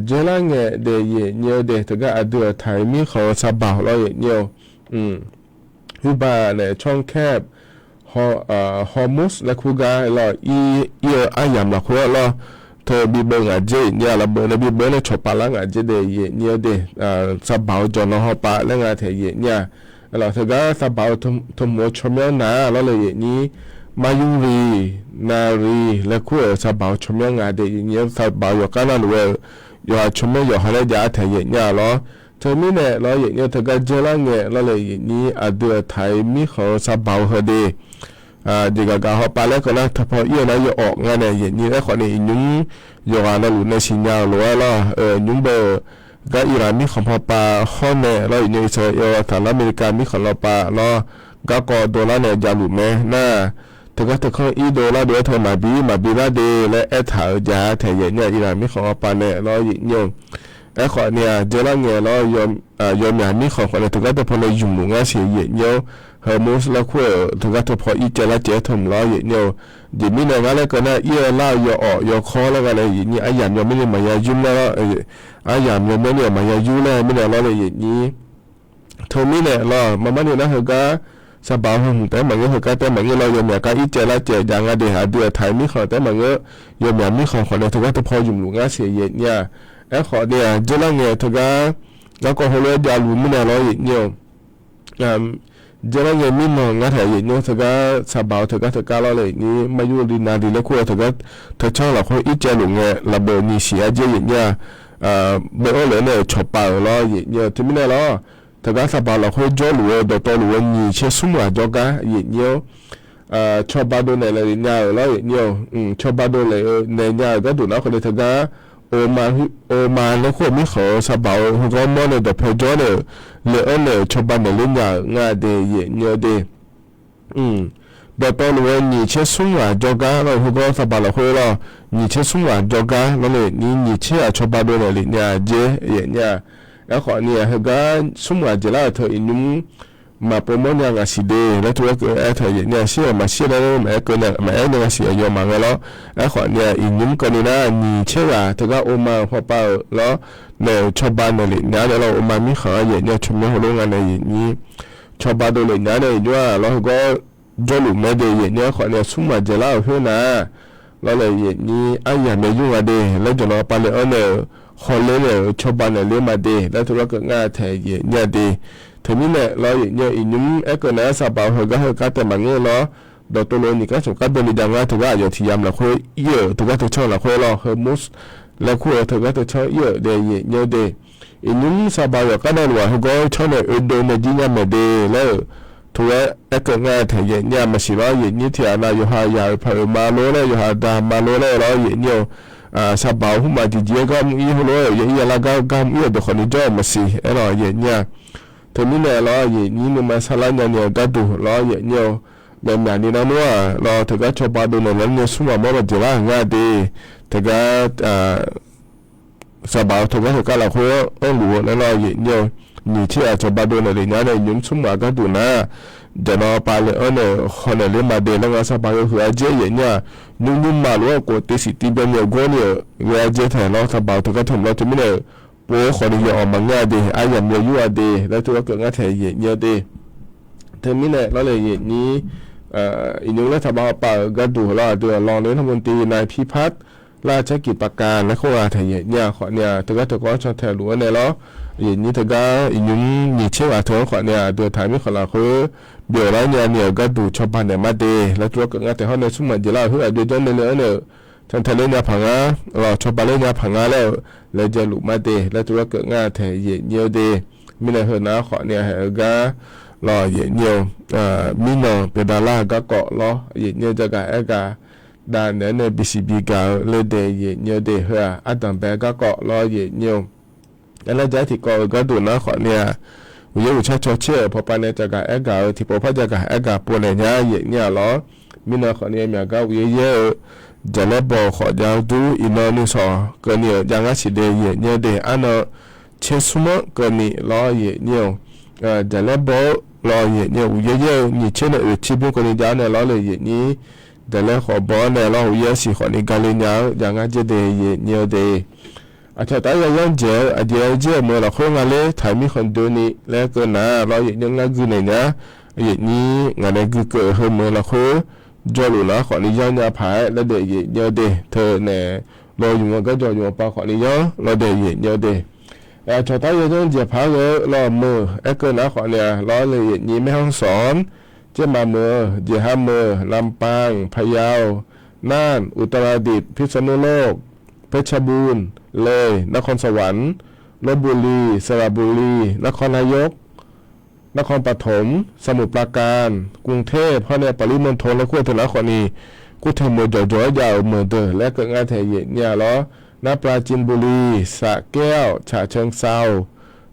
เจริญเงี้ยเดียเนี่ยเดียแต่ก็อดีตไทยมีเขาสบายแล้วอย่างเนี่ยอุบาเนี่ยช่องแคบฮอร์มุสและคูกาเราอายามเราคุยเราเธอบีเบงอาเจเนี่ยเราเบอร์เนี่ยบีเบอร์เนี่ยชอบปาลังอาเจเดียเนี่ยเดียสบายจนเราหอบปาแล้วงานเทียเนี่ย เราเธอก็สบายทมหัวชมยังนาแล้วเลยอย่างนี้มายุรีนารีและคู่สบายชมยังงาเดียนี้สบายอยู่กันนั่นเลยอยู่ชมยังอยู่หาเลยจะแทนอย่างนี้แล้วเธอไม่เนี่ยแล้วอย่างนี้เธอก็เจอแล้วเนี่ยแล้วเลยอย่างนี้อาเดือไทยมีเขาสบายเขาดีเด็กก็เขาไปแล้วก็นะถ้าพอเยี่ยนะอยู่ออกงานเนี่ยอย่างนี้แล้วคนนี้ยุ่งอยู่งานนั่นหลุดในสิญญาหรือว่าล่ะยุ่งเบอร์ก็อิหร่านมีของพอปาข้อเนี่ยแล้วอยู่ในอิสราเอลสหรัฐอเมริกามีของเราปาแล้วก็โดนแล้วเนี่ยจะหลุดไหมน่าเธอก็เธอเขาอีโดนแล้วด้วยเธอมาบีละเดและแอดถาจะแถอย่างเนี่ยอิหร่านมีของเราปาเนี่ยแล้วอย่างเงี้ยไอ้คนเนี่ยเจอแล้วเนี่ยแล้วยอมอย่างมีของคนเนี่ยเธอก็จะพอเลยยุ่งหนุ่งอ่ะเสียอย่างเงี้ยเฮอร์มูสแล้วคู่เธอก็จะพออีเจละเจทำแล้วอย่างเงี้ยเดี๋ยวมีเนี่ยงั้นแล้วก็น่าเอี่ยเล่าอย่าออกอย่าคอแล้วก็เลยอย่างนี้ไอ้อย่างยังไม่ได้มาอย่ายุ่งแล้วไอ้อย่างยังไม่ได้มาอย่ายุ่งแล้วไม่ได้แล้วเลยอย่างนี้เธอมีเนี่ยแล้วมันเนี่ยนะเธอก็สบายหุ่นแต่มันก็เธอก็แต่มันก็เรายอมอย่างก็อีเจละเจอย่างก็เดี๋ยวหาเดือดไทยมีของแต่มันก็ยอมอย่างมีของคนเนี่ยเธอก็จะพอยุ่งหลงอ่ะเสียอย่างเนี่ยไอ้ขอเนี่ยเจละเนี่ยเธอก็แล้วก็เขาเลยจะรู้ไม่ได้แล้วอย่างเนี่ยเจอแล้วยังมีมองงั้นแต่อย่างนี้เธอก็สบายเธอก็แล้วเลยนี่มาอยู่ดีนาดีแล้วคู่เธอก็เธอชอบเราคนอีเจหลงเนี่ยระเบิดนี่เสียเจอย่างเงี้ยเบอร์เลยเนี่ยชอบไปแล้วอย่างเงี้ยที่ไม่ได้แล้วเธอก็สบายเราคนจ่อหรือดตัวหรือนี่เชื่อสุ่มจ่อกันอย่างเงี้ยชอบบ้านเนี่ยเลยเนี่ยแล้วอย่างเงี้ยชอบบ้านเลยเนี่ยก็ดูแล้วคนเธอก็โอมาแล้วคู่มีเขาสบายเขาก็มองเนี่ยเดี๋ยวพอจ่อเนี่ยเลยชอบบ้านเนี่ยเล่นอย่างง่ายเดียอย่างเงี้ยเดียเดี๋ยวตอนนี้นี่เชื่อสุ่มจ่อกันแล้วเขาก็สบายเราคนละนี่เชื่อสุ่มจ่อกันแล้วเลยนี่เชื่อชอบบ้านเนี่ยเนี่ยเจอย่างเงี้ยแล้วขอเนี่ยเขาก็สุ่มจ่อแล้วเธออินุ่มมาโปรโมทอย่างสิเดแล้วตัวก็เธออย่างเงี้ยเชื่อมาเชื่อแล้วแม่ก็เนี่ยแม่เนี่ยเสียยอมมาแล้วแล้วขอเนี่ยอินุ่มก็นี่นะนี่เชื่อเธอก็โอมาพอเปล่าแล้วเนี่ยชอบบ้านเนี่ยเนี่ยเราโอมามีขาอย่างเนี่ยชมเนี่ยหัวโรงงานเนี่ยนี่ชอบบ้านเนี่ยเนี่ยว่าแล้วก็จ่อหลุมแม่เดียเนี่ยขอเนี่ยสุ่มจ่อแล้วเพื่อนนะแล้วเลยอย่างนี้ไอ้อย่างไม่ยุ่งอะไรแล้วจะเราไปเลยเนี่ยคนเล่นเนี่ยชอบบ้านเนี่ยเลี้ยงมาดีแล้วตัวก็ง่ายแท้เนี่ยดีทีนี้เนี่ยเราอย่างอินุ่มเอ็กก็เนี่ยสบายเขาก็แต่มันเนี่ยเนาะดอกตัวนี้ก็สมกับเป็นอย่างว่าถือว่าอยู่ที่ยามเราคุยเยอะถือว่าถือชอบเราคุยเราเฮอร์มุสแล้วคุยถือว่าถือชอบเยอะเดียเนี่ยเดียอินุ่มสบายก็ได้ว่าเขาก็ชอบเนี่ยโดนเนี่ยยิ่งยังไม่ดีแล้วถือว่าเอ็กก็ง่ายแท้เนี่ยมาสิว่าอย่างนี้ที่เราอยู่หาอยากไปมาโลเลยอยู่หาดามาโลเลยเราอย่างเนี่ยสบายหุ่นมาดีเจก็มีหัวเลยอย่างละก็มีเด็กคนนี้จอมาสิเราอย่างเนี่ยทีนี้เนี่ยเราอย่างนี้เนี่ยมาสลายเนี่ยก็ดูเราอย่างเนี่ยแบบนี้นะว่าเราถือว่าชอบบ้านเนี่ยแล้วเนี่ยสุ่มมาแบบจะว่าง่ายดีถือว่าสบายถือว่าเราคุยรู้แล้วเราอย่างเนี่ยนี่ที่ชอบบ้านเนี่ยเนี่ยยุ่งสุ่มมาก็ดูนะเดี๋ยวเราไปเลยเนี่ยคนเนี่ยเลี้ยงมาเดินแล้วก็สบายก็คืออาเจียอย่างเนี่ยนุ่มๆมาแล้วก็ติดสิติเป็นเนี่ยก็เนี่ยเวลาเจียแทนเราสบายถือว่าทำเราจะไม่เนี่ยโอ้คนนี้ออกมาง่ายดีไอ้ยังมีอยู่ดีแล้วตัวก็ง่ายแท้เยอะดีเธอมีเนี่ยแล้วเลยอย่างนี้อีกนึงแล้วถ้าบอกป่าก็ดูเราดูลองเลี้ยงทำบันตีนายพิพัฒน์ราชกิจประการและข้ออาถรรพ์เนี่ยขอเนี่ยเธอก็ชอบแถวหลวงเนี่ยแล้วอย่างนี้เธอก็อีกนึงมีเชื่อเธอขอเนี่ยเดือดถ่ายไม่ขอเราคือเดี๋ยวแล้วเนี่ยก็ดูชาวบ้านเนี่ยมาดีแล้วตัวก็ง่ายแต่เขาเนี่ยสมัยเดี๋ยวเราคือเดี๋ยวจนเนี่ยท่านทะเลเนี่ยผังเราชาวบ้านเนี่ยผังแล้วจะหลุดมาดีแล้วตัวก็ง่ายแต่เยอะดีมีในเหือนะขอเนี่ยก็รอเยอะมีน้องเป็นดาราก็เกาะล้อเยอะจะกันก็ด้านเนี่ยBCBก็เลยเดีเยอะดีเหืออัดดัมแบก็เกาะล้อเยอะแล้วจะที่ก็ดูนะขอเนี่ยวิญญาณชาติเชื่อพอไปในจากการก็ที่พอพระจากการก็ปนเนี่ยล้อมีน้องขอเนี่ยก็วิญญาณจะเล่นบอลขอจะดูอินโดนีเซียก็เนี่ยยังไงสิเดียเนี่ยเดียอันนั้นเชื่อสมก็นี่ล้อเนี่ยจะเล่นบอลล้อเนี่ยวิญญาณนี่เชื่อในอุทิศบุญคนนี้จะเนี่ยล้อเลยนี่จะเล่นขอบอลเนี่ยล้อวิญญาณสิขอนี่กันเลยเนี่ยยังไงจะเดียเนี่ยเดียอาจจะแต่ยังเจอเจอเมื่อเราเข้ามาเลยถ่ายมีคนดูนี่แล้วก็นะล้อยังไงกูเนี่ยนี่งานนี้กูเกิดเมื่อเราเข้าจอหลุนะขอนี้ย้อนยาผายแล้วเดี๋ยวเธอเนี่ยรออยู่มันก็จออยู่ป่าขอนี้ย้อนเราเดี๋ยวเดี๋ยว ชอตายยังเจ็บพาเลยรอมือเกินนะขอเนี่ยล้อเลยยี่แม่ห้องสอนเจ้ามาเมือเจ้าห้ามือลำปางพะเยาน่านอุตรดิตถ์พิษณุโลกเพชรบูรณ์เลยนครสวรรค์ลพบุรีสระบุรีนครนายกนครปฐมสมุทรปราการกรุงเทพเพราะเนี่ยปริมณฑลและขั้วถนนขอนี้กูเทมือจ่อยๆยาวมือเตอและเกิดงานแถเเนี่ยล้อณปราจีนบุรีสระแก้วฉะเชิงเทรา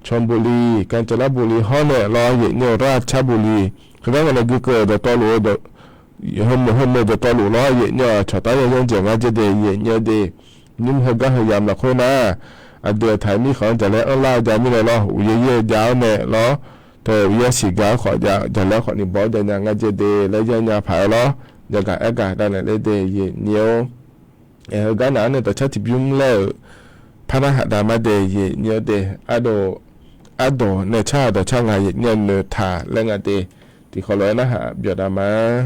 ชลบุรีกาญจนบุรีห้อเนี่ยล้อเนี่ยราชบุรีคือได้วันนี้เกิดแต่ตัวหลวงhôm nay tôi lũ nó vậy nhờ cho tới những chuyện anh chơi vậy nhờ đi nhưng hôm đó hơi dầm là khôi na anh đưa thấy mi khỏi trả lẽ online trả mi này lo uye giáo nè nó thì uye xì gà khỏi trả lẽ khỏi niệm bỏ trả nhà anh chơi đi lấy cho nhà phải lo giờ cả đây này lấy đi vậy nhiều cái nào này tôi chắc chịu dùng lẽ phá hạt đam mê vậy nhiều đi ado này cha tôi cha ngày vậy nhiều nửa thả lên ngày đi thì khó nói na hả giờ đam mê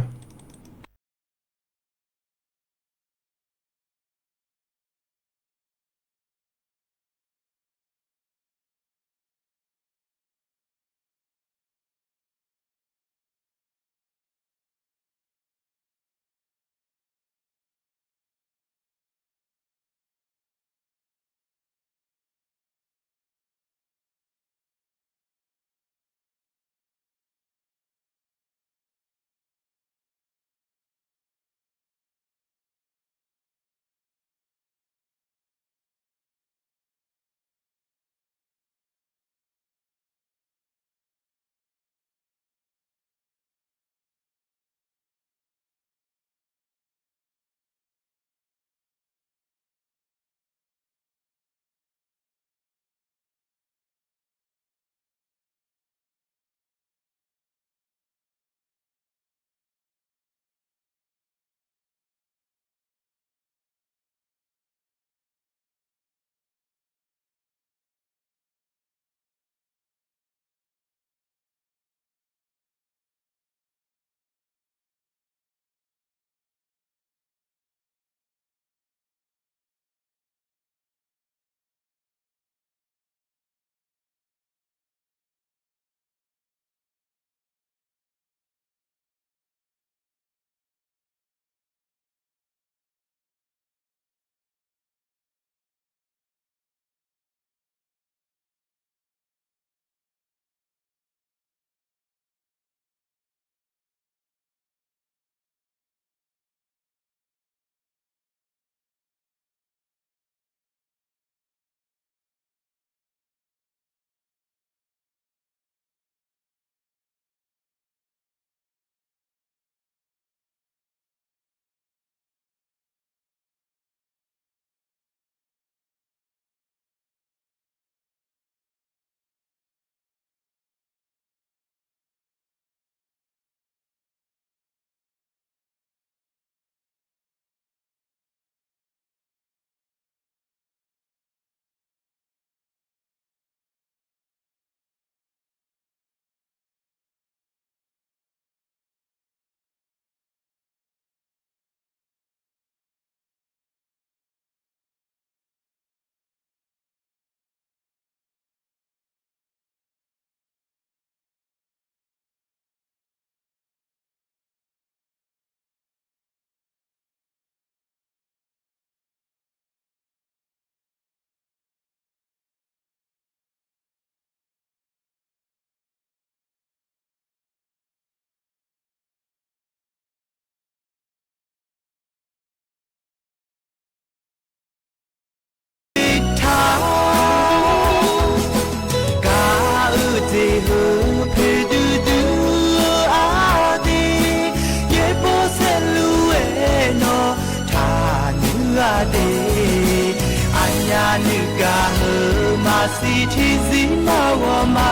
si chi zi ma wa ma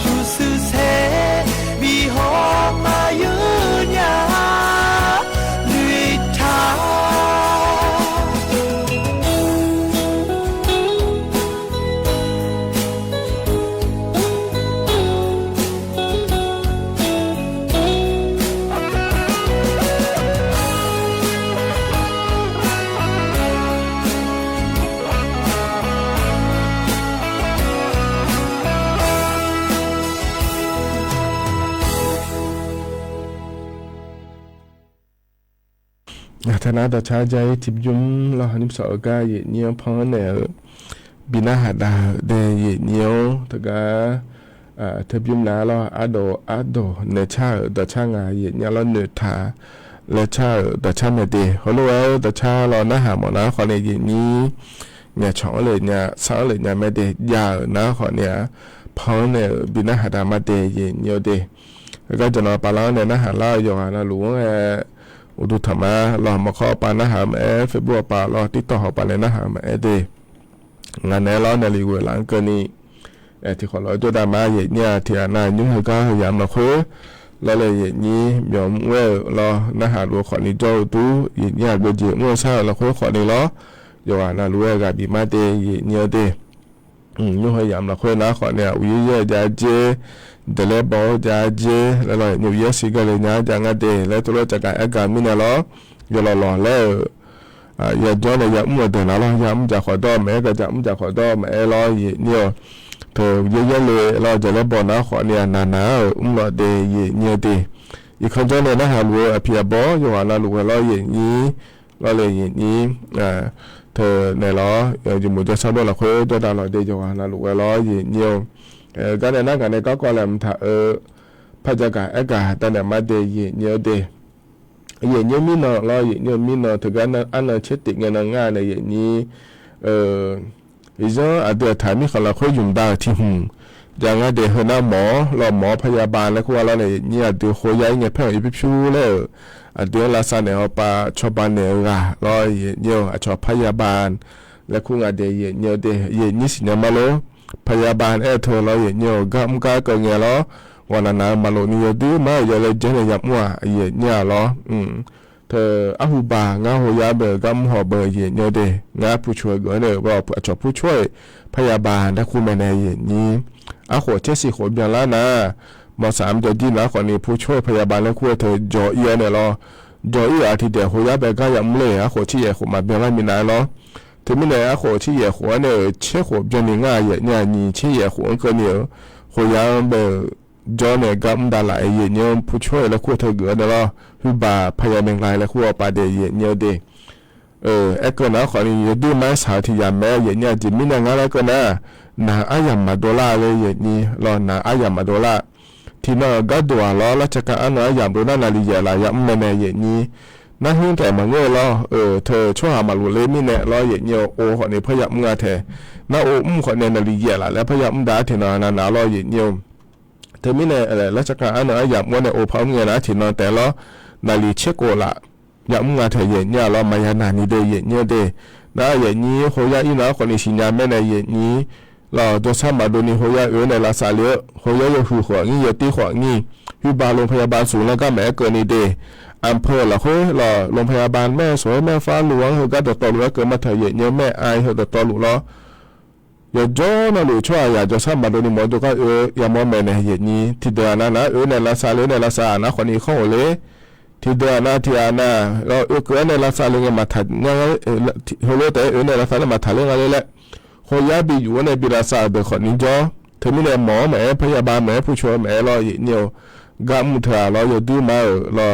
chu su se bi ho ma yu nya lui ta ธนาตชาใจทิบยุมเราหันสอกาเยเนียวพอเนี่ยบินาหาดาเดเยเนียวตะกาทิบยุมนาเราอาโดเนชาตชางาเยเนียวเราเนธาและชาตชาเมเดเขารู้ว่าตชาเราหน้าหาหมอนะขอในเยนี้เนี่ยช่องเลยเนี่ยสาวเลยเนี่ยเมเดยานะขอเนี่ยพอเนี่ยบินาหาดามาเดเยเนียวเดแล้วก็จะนอนปาล้อเนี่ยนะหาเล่าอยู่หานะหลวงอุดุธรรมะรอมาข้อปานะหามเฟบรัวปารอติดต่อหอปาเลยนะหามเดงานแน่ล้อในลีเวหลังเกินนี้ที่ขอเราจะได้มาเยเนี่ยที่นายยุ่งก็ยามเราคุยแล้วเลยเยนี้ยอมเวรอนะหารัวขอนี้เจ้าตู้เยเนี่ยเบจีเมื่อเช้าเราคุยขอนี้ล้ออยู่ว่านะรัวกับบีมาเดเยเนี่ยเดยุ่งยามเราคุยนะขอเนี่ยวิเยจะเจเดลบอจาเจแล้วเราอยู่เยสิกันเลยนะจังเดแล้วตัวเราจะการอาการมินาล้อยอหล่อแล้วอย่าจ้องเลยอย่ามัวแต่นะล้อย่ามุ่งจากขอดอแม่ก็จะมุ่งจากขอดอแม่ล้อเนี่ยเธอเยอะๆเลยเราจะเล่นบอลนะขอเนี่ยนานๆเราเดยเนี่ยเดอีกคนจ้องเลยนะฮะรัวเพียบออยู่ว่าเราลูกเราอย่างนี้เราเลยอย่างนี้เธอในล้ออยู่หมู่จะชอบด้วยเราคุยด้วยดาวเราเดยอยู่ว่าเราลูกเราอย่างเนี่ยก็ในนั้นกันในก็แหลมถ้าพระเจ้ากาเอกาแต่เนี่ยมาเดยเนียวเดยเนียวมีนอเราเนียวมีนอถึงกันอันนั้นเช็ดติเงินง่ายในอย่างนี้อีจ้าอาเดียถามมีคนเราคุยยุ่งได้ที่หุ่นอย่างงั้นเดี๋ยวหน้าหมอเราหมอพยาบาลแล้วก็ว่าเราเนี่ยเนี่ยเดี๋ยวคุยยังไงเพื่อนอีพิชูเลยเดี๋ยวลาซาเนี่ยเอาปาชอบบ้านเนี่ยเราเนียวชอบพยาบาลแล้วคุณอาเดียเนียวเดยนี่สิเนี่ยมาโลพยาบาลเธอเราอย่างเงี้ยก็มึงก็เกิดเงี้ยล้อวันนั้นมาโลนี่ดูมาอย่าเลยเจเนี่ยยับมัวอย่างเงี้ยล้อเธออาหูบางาหัวยาเบอร์ก็มึงหอบเบอร์อย่างเงี้ยเดงาผู้ช่วยก็เนี่ยว่าจบผู้ช่วยพยาบาลถ้าคุณไม่ในอย่างนี้อาหัวเจสิหัวเบียร์แล้วนะม3จะดิ้นแล้วคนนี้ผู้ช่วยพยาบาลแล้วคุณเธอจ่อเอียเนี่ยล้อจ่อเอียอาทิตย์เดียวหัวยาเบอร์ก็ยังไม่เลยอาหัวที่ใหญ่หัวมาเบียร์แล้วมีนายล้อถึงไม่ได้หัวที่ใหญ่หัวเนี่ยเชื่อหัวเป็นยังไงเนี่ยนี่เชื่อหัวก็เนี่ยหัวยาเบอจอเนี่ยก็ไม่ได้หลายเนี่ยผู้ช่วยแล้วคู่เธอเกิดแล้วคือบาพยายามไล่แล้วคู่ปาเดียเนี่ยเดเอ็กซ์นะขอนี่ดูไม้สาวที่ยามแม่เนี่ยจิมินงานแล้วก็นะนาอายามาดอลลาร์เลยนี่รอนาอายามาดอลลาร์ที่น่าก็ดัวล้อแล้วจะการอันนั้นยามดูน่านาลีเยลายามแม่เนี่ยนี่นั่นหุ่นแต่มาเงี้ยล้อเธอช่วยหามาลุเลยมิเนี่ยล้อเนี่ยโอ้ขอเนี่ยพยายามงาเธอน่าโอ้ขอเนี่ยนาลีเยละแล้วพยายามด่าเธอนาล้อเนี่ยเธอมิเนี่ยอะไรแล้วจะการอันนั้นยามว่าเนี่ยโอ้พร้อมเงี้ยนะที่นอนแต่ล้อนาลีเช็คโกละยามงาเธอเนี่ยล้อมายานานี่เดยเนี่ยเดน่าอย่างนี้โหยาอีน่าคนนี้สิญญาแม่ในอย่างนี้เราตัวชามาดูนี่โหยาในลาซาเลียโหยาอยู่หัวงี้อยู่ตีหัวงี้คือบาโรงพยาบาลสูงแล้วก็แม่เกินนี่เดอำเภอละคุยรอโรงพยาบาลแม่สวยแม่ฟ้าหลวงเขาก็ต่อหลวงเกิดมาเถยเนี่ยแม่อายเขาต่อหลวงล้ออย่าจ้อนะหรือช่วยอย่าจะซ้ำมาดูนี่หมอตัวก็อย่ามองแม่ในเหตุนี้ที่เดือนนั้นนะในลาซาเลยในลาซานะคนนี้เข้าเลยที่เดือนนั้นที่อันน่ะเราเกิดในลาซาเลยมาถัดเนี่ยเขาเลยแต่ในลาซาเลยมาถัดเรื่องอะไรแหละเขาย้ายไปอยู่ในบิลาซาเบอร์คนนี้จ้อถึงมีแต่หมอแม่พยาบาลแม่ผู้ช่วยแม่รอเนี่ยก็มุทาเราอยู่ดูมาเรา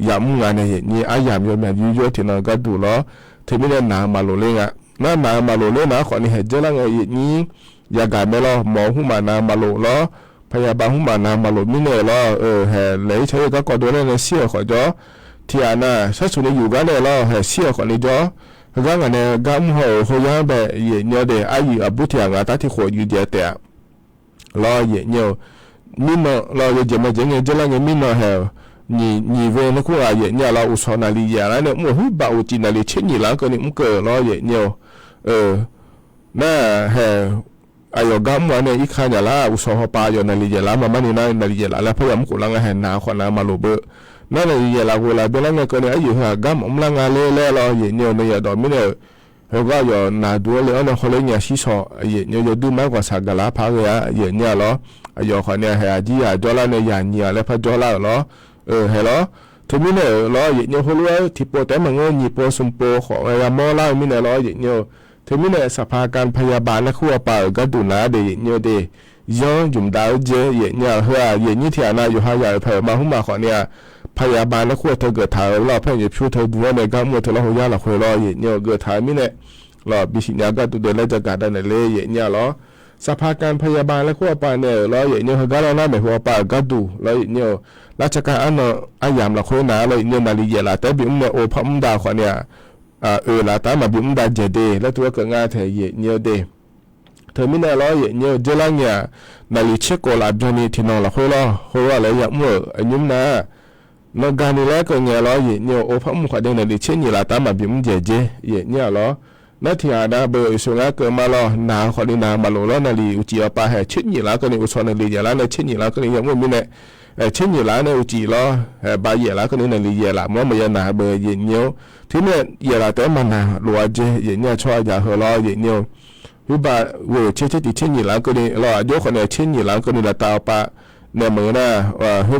ยามงานเนี่ยนี่อายามอยู่แบบยุ่ยๆที่นั่นก็ดูแล้วที่ไม่ได้นามาโลเล่งอ่ะนามาโลเล่งนะคนนี้เห็นเจ้าละไงนี่ยาการไม่รอหมอหุ่มมานามาโลล้อพยาบาลหุ่มมานามาโลมิเน่ล้อเห็นเลยใช้ก็กอดด้วยในเสียขอจ้อที่อันน่ะถ้าสุนัขอยู่กันเนี่ยล้อเห็นเสียขอนี่จ้อก็งานเนี่ยก็มุ่งหัวยาแบบเนี่ยเดี๋ยวอายุอาบุตรอย่างตัดที่หัวอยู่เดียวแต่ล้อเนี่ยมินเราจะมาจังเงี้ยจะละเงี้ยมินเหรอนี่เวนักว่าเนี่ยเราอุศนาลีอย่างนั้นเนี่ยมั่วหุ่นบ่าวจีนาลีเช่นนี่แล้วก็นี่มันเกิดเราเนี่ยน่าเหรอไอ้ยามวันเนี่ยอีกข้างเนี่ยละอุศหปาอยู่นาลีละมามันนี่นะนาลีละแล้วพยายามกุลังเห็นหน้าคนนั้นมาโลเบนั่นนาลีละกูละเบลังเงี้ยก็เนี่ยไอ้อยู่เหรอกำลังงานเล่เราเนี่ยเนี่ยดอกมิเนี่ยเขาก็อยู่นาดูเลยอันนั้นเขาเลยเนี่ยชี้สอเนี่ยดูมากกว่าสักกะลาพาเลยเนี่ยล้อยอคนเนี่ยเฮียจีจอลาเนี่ยยันเนี่ยแล้วพอจอลาเหรอเฮ้ยเหรอที่มีเนี่ยล้อเนี่ยเขารู้ว่าที่โปรแต่มันก็ญี่ปุ่นสมโปของไอ้มอลามีเนี่ยล้อเนี่ยที่มีเนี่ยสภาการพยาบาลและคู่ป่าก็ดูน่าเดียเนี่ยเดียย้อนจุ่มดาวเจเนี่ยเฮียเนี่ยที่อันนั้นอยู่หายาเผยมาหุ่มมาขอเนี่ยพ พยาบาลและขั้วเธอเกิดถ่ายรอบแพทย์หยิบชูเธอดูว่าในก้ามเธอเราหัวยาหลักหัวรอเยี่ยเกิดถ่ายมิเนี่ยรอบิสิญญาก็ตัวเดินและจะการได้ในเล่เยี่ยรอสภาการพยาบาลและขั้วปาเนี่ยรอเยี่ยเฮก็เราหน้าไม่หัวปาก็ดูรอเยี่ยราชการอันอายามหลักหัวหนาเลยเยี่ยนาลีเยี่ยละแต่บิมเนี่ยโอพัมดาขวาเนี่ยละตามาบิมดาเจเดและตัวเกิดงานเธอเยี่ยเดเธอมิเนี่ยรอเยี่ยเจลังเนี่ยนาลีเช็คโกลาบจนีที่นอนหลักหัวรอหัวอะไรอย่างมั่วอายุนะนกการนี่แหละก็เงี้ยล้อเยี่ยโอพัมขวาเดินในเช่นยี่ละตามาบิมเจเจเยี่ยล้อนัทที่อาดาเบอร์สุนัขเกิดมาล้อหนาขวานี่นามาล้อนาลีอุจิอาปาให้เช่นยี่ละก็นี่อุศนาลียี่ละในเช่นยี่ละก็นี่ยังไม่มีเนี่ยเช่นยี่ละในอุจิล้อบายี่ละก็นี่นาลียี่ละมั่วไม่ยันนาเบอร์เยี่ยที่เนี่ยยี่ละแต่มันนาลัวเจเยี่ยชอบอยากหัวล้อเยี่ยวิบากเวเช่ที่เช่นยี่ละก็นี่ล้อยกคนเนี่ยเช่นยี่ละก็นี่ละตาปะเนี่ยมือน่ะฮึ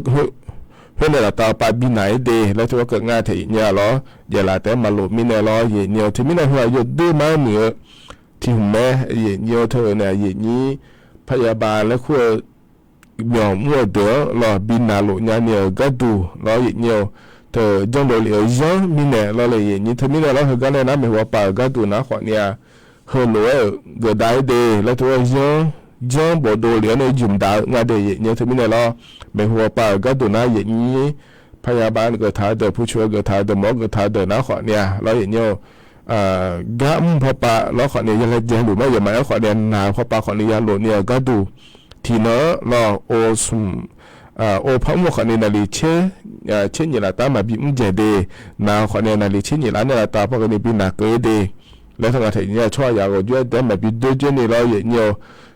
เพื่อนเราต่อไปบินไหนเดแล้วที่ว่าเกิดงานที่เนี่ยล้อเดี๋ยวละแต่มาหลุดมินล้อเยี่ยเนี่ยที่มินหัวหยุดดื้อมาเหนือที่หุ่มแม่เยี่ยเนี่ยเธอเนี่ยเยี่ยนี้พยาบาลและขั้วหย่อมั่วเดือล้อบินนาหลุดเนี่ยก็ดูล้อเยี่ยเนี่ยเธอจงโดนเหลียวย้อนมินล้อเลยเยี่ยนี้ที่มินล้อเขาก็เลยนะไม่หัวป่าก็ดูนะขวาเนี่ยเฮโลเกิดได้เดแล้วที่ว่าย้อนบ่ดูเหลียวในจุ่มดาวงานเดย์เนี่ยที่มินล้อไม่หัวป่าก็ดูนะอย่างนี้พยาบาลก็ถ่ายเดอผู้ช่วยก็ถ่ายเดอหมอก็ถ่ายเดอนะขอเนี่ยเราอย่างนี้กะพอปะเราขอเนี่ยยังไงยังดูไม่ยังไม่ขอเดินนาพอปะขอเนี่ยยังหลุดเนี่ยก็ดูทีเนาะเราโอสุมโอพัมขอเนี่ยนาลีเช่นอย่างละตามาบิมเจเดนาขอเนี่ยนาลีเช่นอย่างละเนี่ยตาพอกันเนี่ยบินนาเกเดแล้วทั้งอาทิตย์เนี่ยช่วยอยากก็ด้วยแต่มาบิดด้วยเจนี่เราอย่างนี้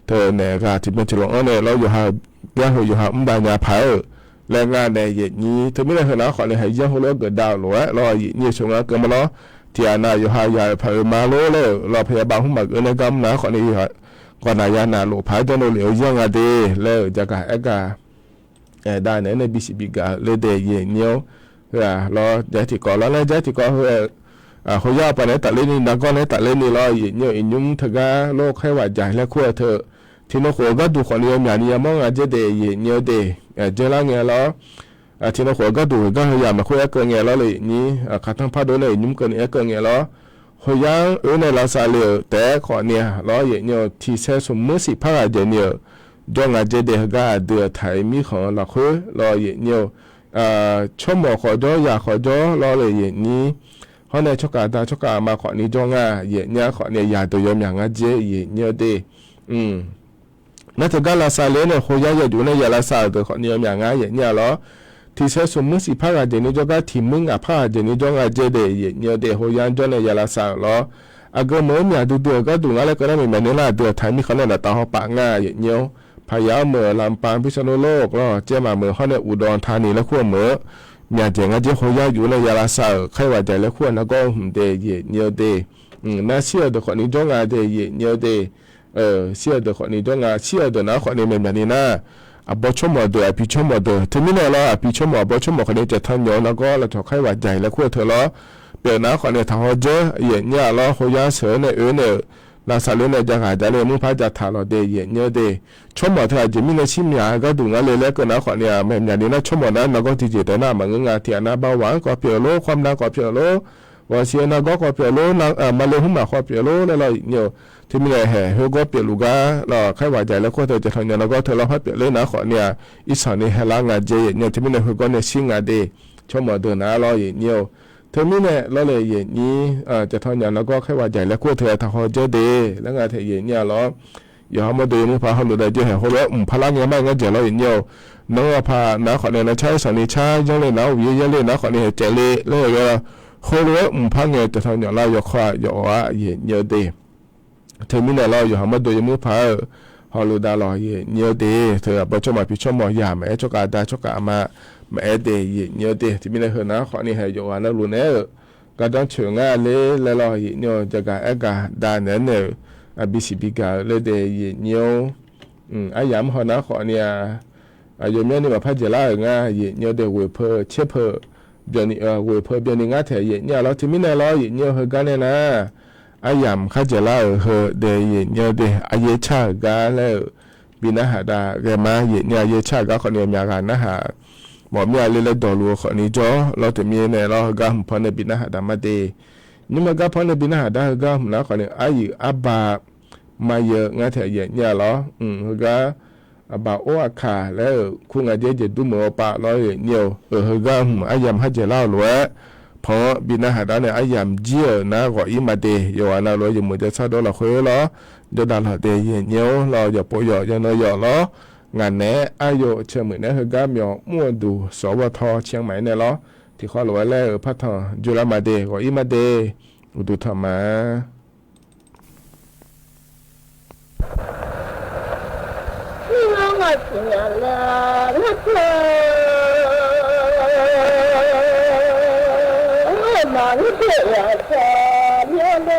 เธอเนี่ยก็ที่เป็นฉลองเนี่ยเราอยู่หายังอยู่หาบางยาเผาแรงงานในเย็นนี้ถึงไม่ได้เห็นนะขอเลยให้ยังหัวเราเกิดดาวหลวงรอยี่ชงแล้วเกิดมาล้อที่อาณาอยู่หายาเผามาโลเลยรอพยาบาลหุ่มมาเกิดในกำนะขอเลยก่อนนายานาหลวงผายตัวเหลียวยังอาเดแล้วจะกะเอกาได้ในบิสิบิกาเลยเดย์เย็นเนี้ยรอใจที่ก่อนแล้วใจที่ก่อนเขาย่าไปในตัดเล่นนี่นักก็ในตัดเล่นนี่รอเย็นเนี้ยอินยุ่งเถกาโลกให้ว่าใจและขั้วเธอที่นกหัวก็ดูคนเดียวอย่างนี้มองอาจจะเดย์เนี้ยเดย์เจอแล้วเงี้ยแล้วที่นกหัวก็ดูก็พยายามมาคุยกันเงี้ยแล้วเลยนี้ขัดทั้งพัดด้วยเลยยุ่งกันเงี้ยแล้วหัวยังในลาซาเลียแต่ขอเนี่ยแล้วอย่างเนี้ยที่เซสมุสิพาราเจเนียจงอาจจะเดย์ก็เดือดไทยมีของหลักหัวแล้วอย่างเนี้ยชั่วโมงขอจ้อยากขอจ้อแล้วเลยอย่างนี้เขาในชกามาขอนี้จงอย่างเนี้ยขอเนี่ยอยากตัวยมอย่างเจอย่างเนี้ยเดนั่นถึงการลาซาเลเนี่ยโคยาอยู่ในยาลาซาตัวของเนี่ยอย่างง่ายอย่างเนี้ยหรอที่เชื่อสมมุติพาราเจนี่จงก็ทีมึงพาราเจนี่จงก็เจเดย์เนี่ยเดย์โคยาจงในยาลาซาหรออากเมื่อเนี่ยดูก็ดูอะไรก็ได้ไม่เหมือนนี่ละเดือดไทยมีเขาเนี่ยตาเขาปากง่ายอย่างเนี้ยพยาเมื่อลำปางพิษณุโลกแล้วเจ้ามาเมื่อเขาเนี่ยอุดรธานีแล้วขั้วเมื่อเนี่ยเจ๋งอ่ะเจ้าโคยาอยู่ในยาลาซาใครว่าใจแล้วขั้วแล้วก็เดย์เนี่ยเดย์น่าเชื่อตัวคนนี้จงก็เดย์เนี่ยเดย์เสียเด็กคนนี้ด้วยงาเสียเด็กนะคนนี้แบบนี้นะบอชมอเดือพิชมอเดือถึงไม่แน่ละพิชมอบอชมอคนนี้จะทันย้อนแล้วก็เราถอดไข้หวัดใหญ่แล้วขั้วเธอละเปลี่ยนนะคนนี้ทางหัวเจออย่างเงี้ยละหัวยาเสือในเนี่ยลาซาเลเนี่ยจะหายใจเลยมุ่งพายจะถาเราเดย์อย่างเงี้ยเดย์ชมอเธอจะมีในชิมยาก็ดูงานเลยแล้วก็นะคนนี้แบบนี้นะชมอนั้นเราก็ที่เจตนาเหมือนงานที่อนาเบาหวานก็เปลี่ยนโลความดันก็เปลี่ยนโลว่าเสียนะก็เปลี่ยนโลมาเลยหุ่มมาก็เปลี่ยนโลแล้วเราเนี่ยที่มีอะไรแห่เฮก็เปลี่ยนลูกาเราใครว่าใจแล้วก็เธอจะทำอย่างนั้นก็เธอเราให้เปลี่ยนเลยนะขอเนี่ยอีสานนี่ให้ล้างงานเจเนี่ยที่มีอะไรเฮก็เนี่ยชิงงานเดชมอเดินนะเราอย่างเนี่ยเธอมีเนี่ยเราเลยอย่างนี้จะทำอย่างนั้นก็ใครว่าใจแล้วก็เธอทำเขาเจเดแล้วงานเธออย่างเนี่ยเราอย่ามาเดินพาเขาดูได้เจเห็นเขาแล้วพลังเงี้ยไม่งั้นเจเราอย่างเนี่ยน้องพานะขอเนี่ยนะใช้สานิชายังเลยนะวิยังเลยนะขอเนี่ยเจเลยเลยก็เขาแล้วพาเงี้ยจะทำอย่างไรอย่าคว้าอย่าว่าอย่างเนี่ยเดเธอมีเนี่ยเราอยู่หามาโดยมือพาฮอลูดาลอยเนียเดเธอปัจจุบันพิชมอยาแม่ชกาดาชกามาแม่เดยเนียเดที่มีเนี่ยเหรอนะขอนี่ให้อยู่ว่านักลุนเนอก็ต้องเชื่องาเลยแล้วลอยเนียจะกาเอกาดานเนอบิสิบิกาเลยเดยเนียอายามเหรอนะขอเนี่ยอยู่เมื่อนี่มาพัฒนาง่ายเนียเดเวเพอเชเพอเบียนี่เวเพอเบียนี่ง่ายแท้เนี่ยเราที่มีเนี่ยลอยเนียเหรอกันเนี่ยนะอายามข้าจะเล่าเหอเดย์เนี่ยเดย์อายชากาแล้วบินาหาดาเกมาเนี่ยอายชากาคนเดียวมีการนะฮะม บ่มีอะไรเลยดอลัวขอนี้จ่อเราจะมีเนี่ยเราก็พอในบินะหาดามาเดนี่มันก็พอในบินะหาดาก็แล้วขอเนี่ยอายุอับบามาเยอะงั้นเถอะเนี่ยเหรอก็บ่าโออาคาแล้วคุงอาเจดูหมอปะร้อยเหนียวก็อายามฮัจเจล่าหลวพอบินะหาดาเนี่ยอายามเจียนะก็อีมาเดยอนาลอยมือจะซาดอละเคยเหรอจะดาลาเดยเหนียวเราอย่าปอยอย่านอยเหรองานแหนอายุเชื่อมือเนี่ยก็มีมั่วดูสวทเชียงใหม่เนี่ยเหรอที่เขาหลวแล้วพัฒนาจุฬามาเดก็อีมาเดอุดุธรรมะ我听了我歌，我忙着呀啥了嘞？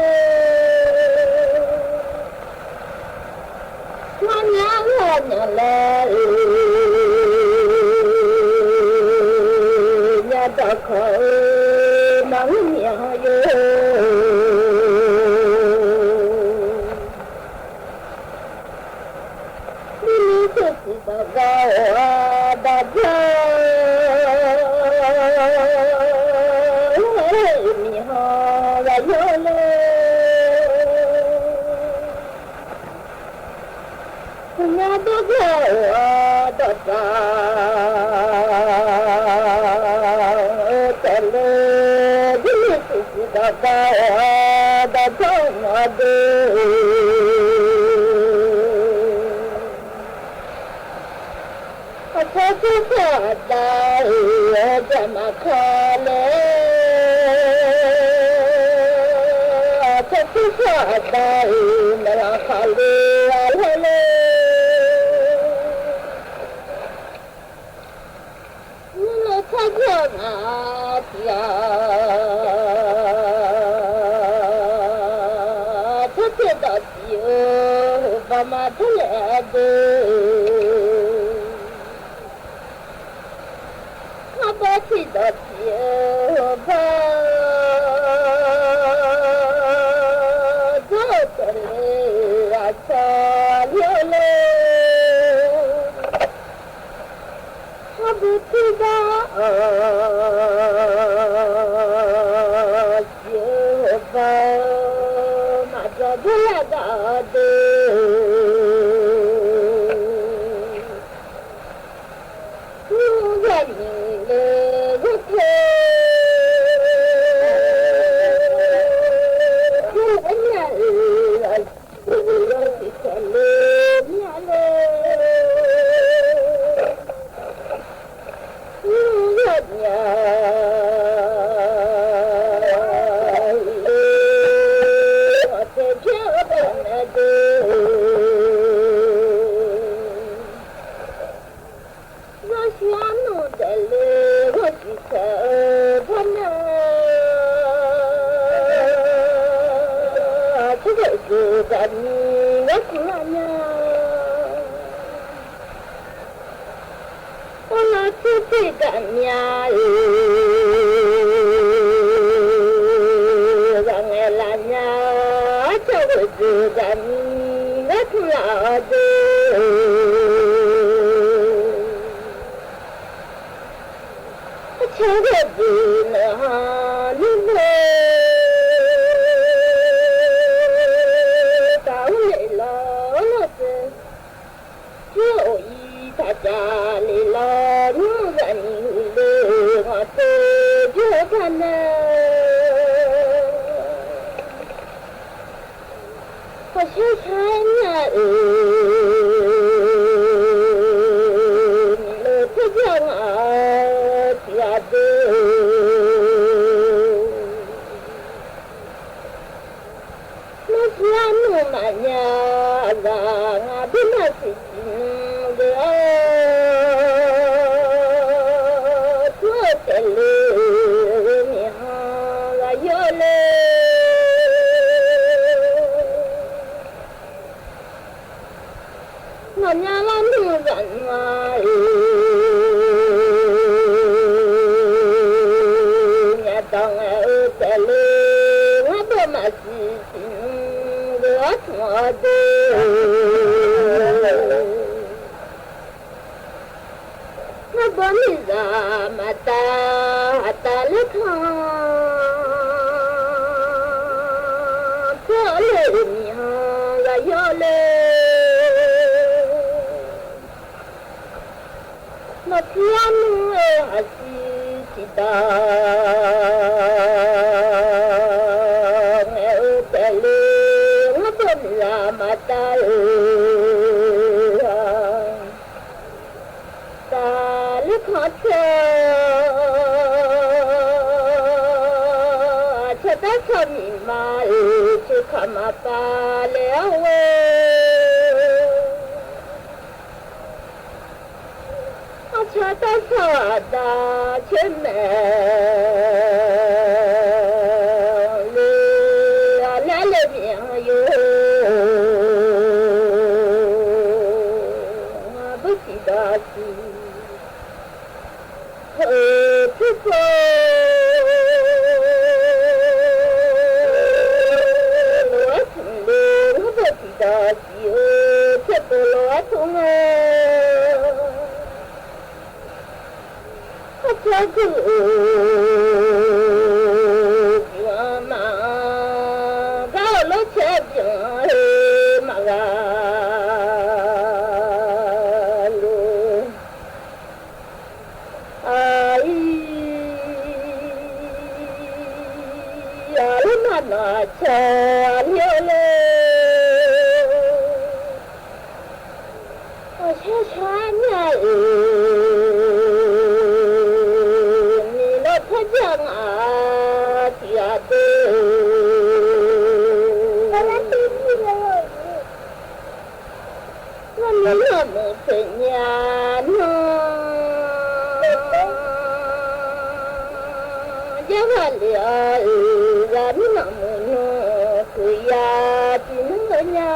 我娘嘞，伢到口忙娘哟。Baba baba mi ho la yo le na baba baba tele dile si baba baba na de Jama khale Chatu sadai mera khale alhale Nila thajana tiya Chatu datiyo bama thale Bati dati ba dotale achale abuti ba jeba majabula dade 了他，这里面呀要嘞，那天我还是知道。มาปาแล้วเว้อาชาตาสาดาเช่นแม่เลือและเลี้ยงอยู่บุตรดาสีทุกคนAku cuma kalau cakap malu, ai mana cakap Cakapnya jangan hati-hati. Lama penyana, jangan lihat namun keyakinannya.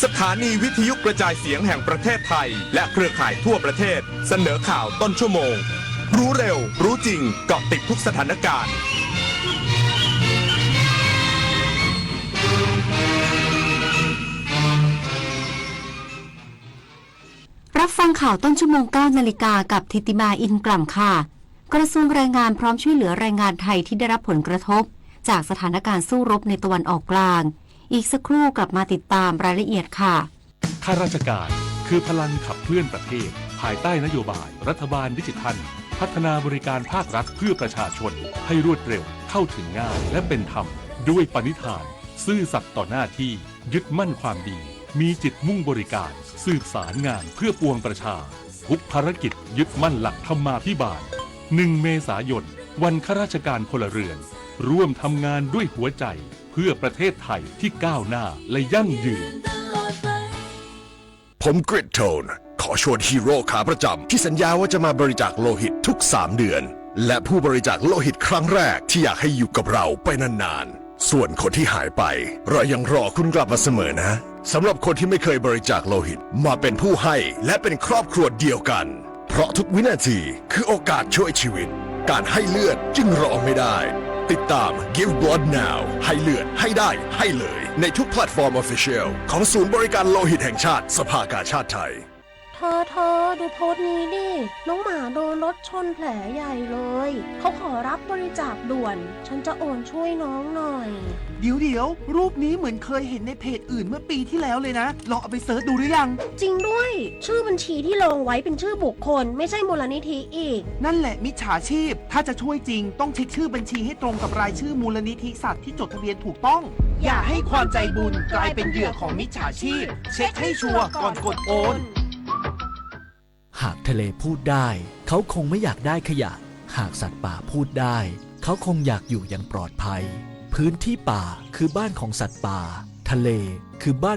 สถานีวิทยุกระจายเสียงแห่งประเทศไทยและเครือข่ายทั่วประเทศเสนอข่าวต้นชั่วโมงรู้เร็วรู้จริงเกาะติดทุกสถานการณ์รับฟังข่าวต้นชั่วโมง 9 นาฬิกากับธิติมาอินกล่ำค่ะกระทรวงแรงงานพร้อมช่วยเหลือแรงงานไทยที่ได้รับผลกระทบจากสถานการณ์สู้รบในตะวันออกกลางอีกสักครู่กลับมาติดตามรายละเอียดค่ะข้าราชการคือพลังขับเคลื่อนประเทศภายใต้นโยบายรัฐบาลดิจิทัลพัฒนาบริการภาครัฐเพื่อประชาชนให้รวดเร็วเข้าถึงง่ายและเป็นธรรมด้วยปณิธานซื่อสัตย์ต่อหน้าที่ยึดมั่นความดีมีจิตมุ่งบริการสืบสารงานเพื่อปวงประชาทุกภารกิจยึดมั่นหลักธรรมาภิบาล1 เมษายนวันข้าราชการพลเรือนร่วมทำงานด้วยหัวใจเพื่อประเทศไทยที่ก้าวหน้าและยั่งยืนผมกริดโทนขอชวนฮีโร่ขาประจำที่สัญญาว่าจะมาบริจาคโลหิตทุก3 เดือนและผู้บริจาคโลหิตครั้งแรกที่อยากให้อยู่กับเราไปนานๆส่วนคนที่หายไปเรายังรอคุณกลับมาเสมอนะสำหรับคนที่ไม่เคยบริจาคโลหิตมาเป็นผู้ให้และเป็นครอบครัวเดียวกันเพราะทุกวินาทีคือโอกาสช่วยชีวิตการให้เลือดจึงรอไม่ได้ติดตาม Give Blood Now ให้เลือดให้ได้ให้เลยในทุกแพลตฟอร์ม Official ของศูนย์บริการโลหิตแห่งชาติสภากาชาดไทย เธ เธอดูโพสต์นี้ดิน้องหมาโดนรถชนแผลใหญ่เลยเขาขอรับบริจาคด่วนฉันจะโอนช่วยน้องหน่อย เดี๋ยวรูปนี้เหมือนเคยเห็นในเพจอื่นเมื่อปีที่แล้วเลยนะลองเอาไปเสิร์ชดูหรือยังจริงด้วยชื่อบัญชีที่ลงไว้เป็นชื่อบุคคลไม่ใช่มูลนิธิอีกนั่นแหละมิจฉาชีพถ้าจะช่วยจริงต้องเช็คชื่อบัญชีให้ตรงกับรายชื่อมูลนิธิสัตว์ที่จดทะเบียนถูกต้องอย่าให้ความใจบุญกลายเป็นเหยื่อของมิจฉาชีพเช็คให้ชัวร์ก่อนกดโอนหากทะเลพูดได้เขาคงไม่อยากได้ขยะหากสัตว์ป่าพูดได้เขาคงอยากอยู่อย่างปลอดภัยพื้นที่ป่าคือบ้านของสัตว์ป่าทะเลคือบ้าน